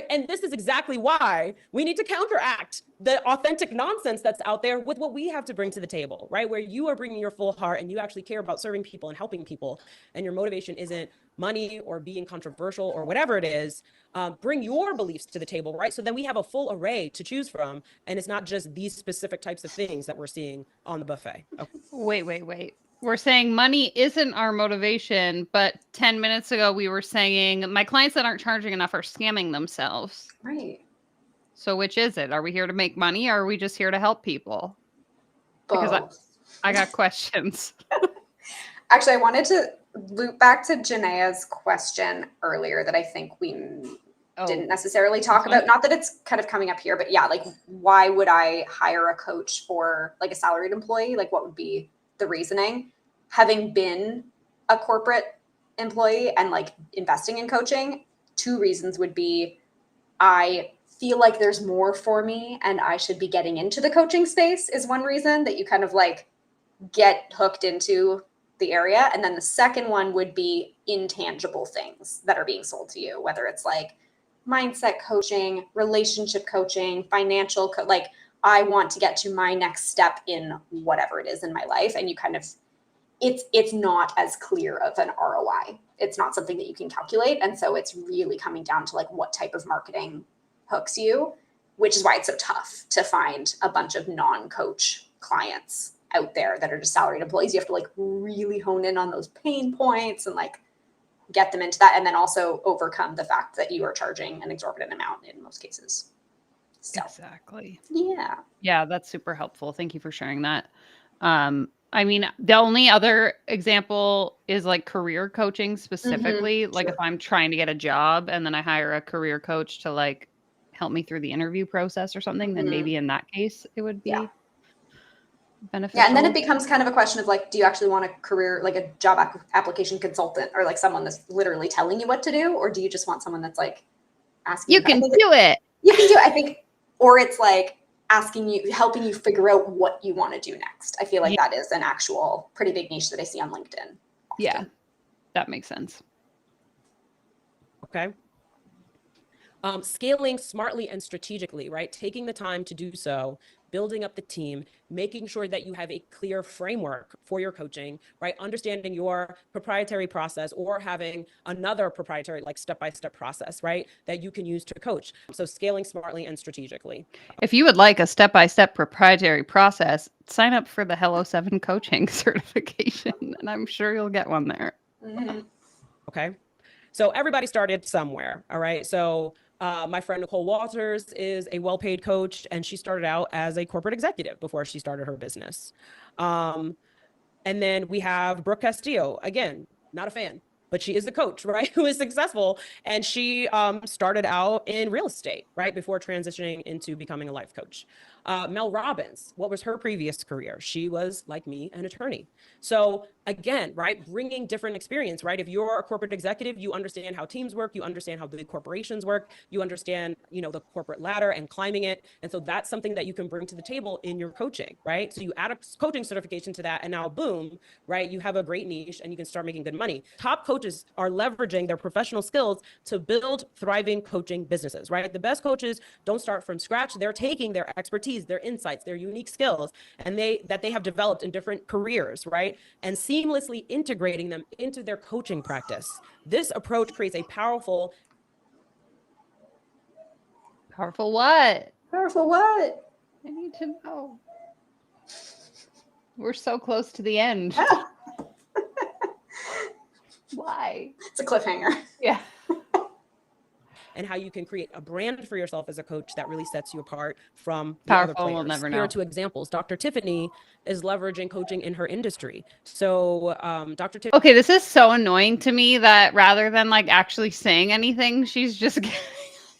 and this is exactly why we need to counteract the authentic nonsense that's out there with what we have to bring to the table, right? Where you are bringing your full heart and you actually care about serving people and helping people. And your motivation isn't money or being controversial or whatever it is. Bring your beliefs to the table, right? So then we have a full array to choose from. And it's not just these specific types of things that we're seeing on the buffet. Okay. Wait. We're saying money isn't our motivation, but 10 minutes ago we were saying my clients that aren't charging enough are scamming themselves. Right. So which is it? Are we here to make money or are we just here to help people? Both. Because I got questions. Actually, I wanted to loop back to Janae's question earlier that I think didn't necessarily talk about. Not that it's kind of coming up here, but yeah, like why would I hire a coach for like a salaried employee? Like what would be the reasoning? Having been a corporate employee and like investing in coaching, two reasons would be I feel like there's more for me and I should be getting into the coaching space is one reason that you kind of like get hooked into the area. And then the second one would be intangible things that are being sold to you, whether it's like mindset coaching, relationship coaching, financial, like I want to get to my next step in whatever it is in my life. And you kind of, it's not as clear of an ROI. It's not something that you can calculate. And so it's really coming down to like what type of marketing hooks you, which is why it's so tough to find a bunch of non-coach clients out there that are just salaried employees. You have to like really hone in on those pain points and like get them into that. And then also overcome the fact that you are charging an exorbitant amount in most cases. So, exactly. Yeah. Yeah, that's super helpful. Thank you for sharing that. I mean, the only other example is like career coaching specifically. Like Sure. if I'm trying to get a job and then I hire a career coach to like help me through the interview process or something, then maybe in that case it would be beneficial. Yeah, and then it becomes kind of a question of like, do you actually want a career, like a job application consultant or like someone that's literally telling you what to do? Or do you just want someone that's like asking You can do it. You can do it, I think, or it's like asking you, helping you figure out what you want to do next. I feel like that is an actual pretty big niche that I see on LinkedIn. Yeah, that makes sense. Okay. Scaling smartly and strategically, right? Taking the time to do so, building up the team, making sure that you have a clear framework for your coaching, right? Understanding your proprietary process or having another proprietary, like step-by-step process, right? That you can use to coach. So scaling smartly and strategically. If you would like a step-by-step proprietary process, sign up for the Hello 7 coaching certification, and I'm sure you'll get one there. Okay. So everybody started somewhere. All right. So my friend Nicole Walters is a well-paid coach, and she started out as a corporate executive before she started her business. And then we have Brooke Castillo, again, not a fan, but she is a coach, right? Who is successful. And she started out in real estate, right? Before transitioning into becoming a life coach. Mel Robbins, what was her previous career? She was, like me, an attorney. So again, right, bringing different experience, right? If you're a corporate executive, you understand how teams work, you understand how big corporations work, you understand, you know, the corporate ladder and climbing it. And so that's something that you can bring to the table in your coaching, right? So you add a coaching certification to that, and now boom, right, you have a great niche and you can start making good money. Top coaches are leveraging their professional skills to build thriving coaching businesses, right? The best coaches don't start from scratch. They're taking their expertise, their insights, their unique skills, and they have developed in different careers, right? And seamlessly integrating them into their coaching practice. This approach creates a powerful what? Powerful what? I need to know. We're so close to the end. Why? It's a cliffhanger. Yeah. and how you can create a brand for yourself as a coach that really sets you apart from the Powerful, other players. we'll never Here know. are two examples. Dr. Tiffany is leveraging coaching in her industry. So Dr. Tiffany. Okay, this is so annoying to me that rather than like actually saying anything, she's just giving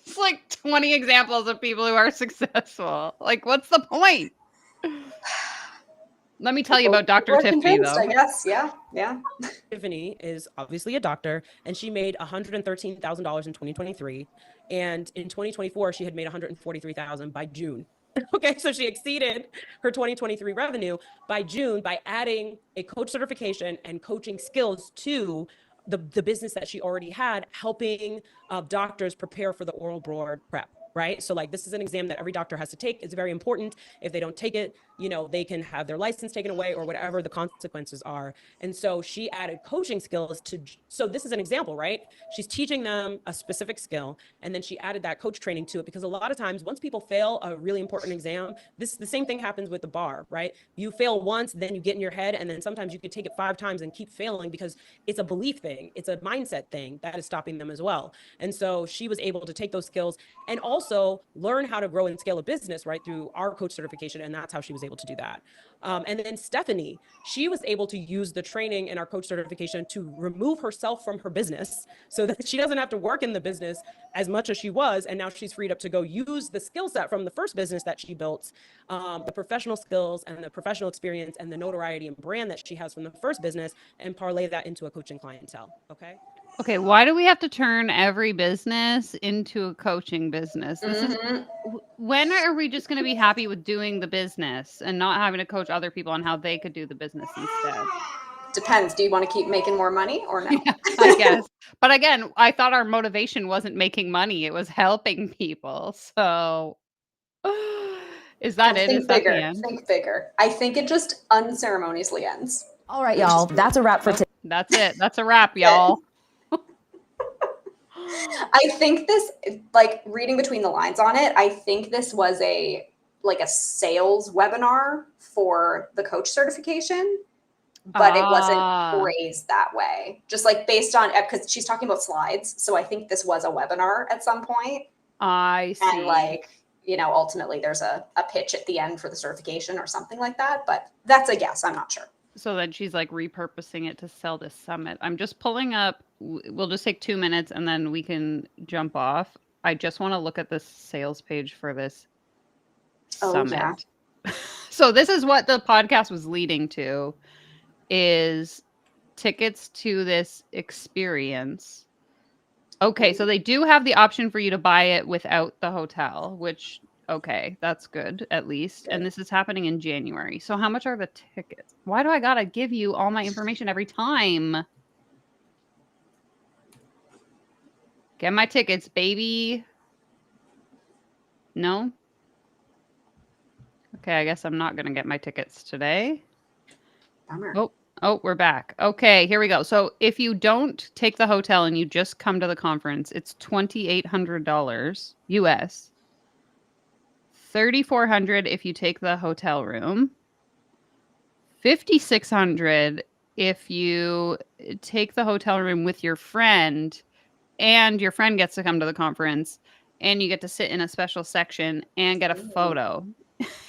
us like 20 examples of people who are successful. Like, what's the point? Let me tell you about Dr. Tiffany, though. I guess. Yeah. Tiffany is obviously a doctor, and she made $113,000 in 2023. And in 2024, she had made $143,000 by June. Okay, so she exceeded her 2023 revenue by June by adding a coach certification and coaching skills to the business that she already had, helping doctors prepare for the oral board prep. Right. So like this is an exam that every doctor has to take. It's very important. If they don't take it, you know, they can have their license taken away or whatever the consequences are. And so she added coaching skills to. So this is an example, right? She's teaching them a specific skill, and then she added that coach training to it, because a lot of times once people fail a really important exam, the same thing happens with the bar, right? You fail once, then you get in your head, and then sometimes you could take it 5 times and keep failing because it's a belief thing. It's a mindset thing that is stopping them as well. And so she was able to take those skills and also also learn how to grow and scale a business, right, through our coach certification. And that's how she was able to do that. And then Stephanie, she was able to use the training in our coach certification to remove herself from her business so that she doesn't have to work in the business as much as she was. And now she's freed up to go use the skill set from the first business that she built, the professional skills and the professional experience and the notoriety and brand that she has from the first business, and parlay that into a coaching clientele. Okay. Okay, why do we have to turn every business into a coaching business? This is when are we just going to be happy with doing the business and not having to coach other people on how they could do the business instead? Depends. Do you want to keep making more money or no? Yeah, I guess. But again, I thought our motivation wasn't making money, it was helping people. So is that it? Think Is that the bigger. end? Think bigger. I think it just unceremoniously ends. All right, y'all. That's a wrap for today. That's it. That's a wrap, y'all. I think this, like reading between the lines on it, I think this was a sales webinar for the coach certification, but it wasn't phrased that way. Just like based on, because she's talking about slides. So I think this was a webinar at some point. I see. And like, ultimately there's a pitch at the end for the certification or something like that. But that's a guess. I'm not sure. So then she's like repurposing it to sell this summit. I'm just pulling up. We'll just take 2 minutes and then we can jump off. I just want to look at the sales page for this summit. Yeah. So this is what the podcast was leading to, is tickets to this experience. Okay, so they do have the option for you to buy it without the hotel, which, okay, that's good, at least. And this is happening in January. So how much are the tickets? Why do I gotta give you all my information every time? Get my tickets, baby. No? Okay, I guess I'm not gonna get my tickets today. Bummer. Oh, we're back. Okay, here we go. So if you don't take the hotel and you just come to the conference, it's $2,800 US. $3,400 if you take the hotel room. $5,600 if you take the hotel room with your friend and your friend gets to come to the conference and you get to sit in a special section and get a photo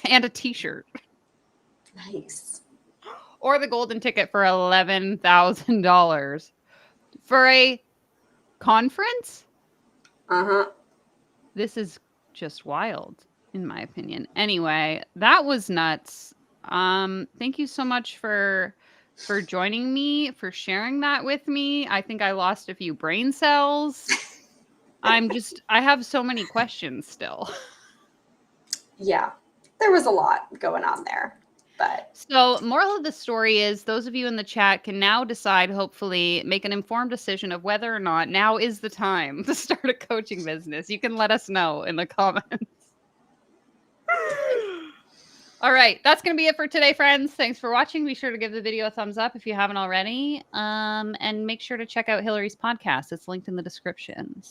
and a t-shirt. Nice. Or the golden ticket for $11,000 for a conference. This is just wild, in my opinion. Anyway, that was nuts. Thank you so much for joining me, for sharing that with me. I think I lost a few brain cells. I have so many questions still. Yeah, there was a lot going on there. But so moral of the story is those of you in the chat can now decide, hopefully make an informed decision of whether or not now is the time to start a coaching business. You can let us know in the comments. All right, that's going to be it for today, friends. Thanks for watching. Be sure to give the video a thumbs up if you haven't already. And make sure to check out Hillary's podcast. It's linked in the description.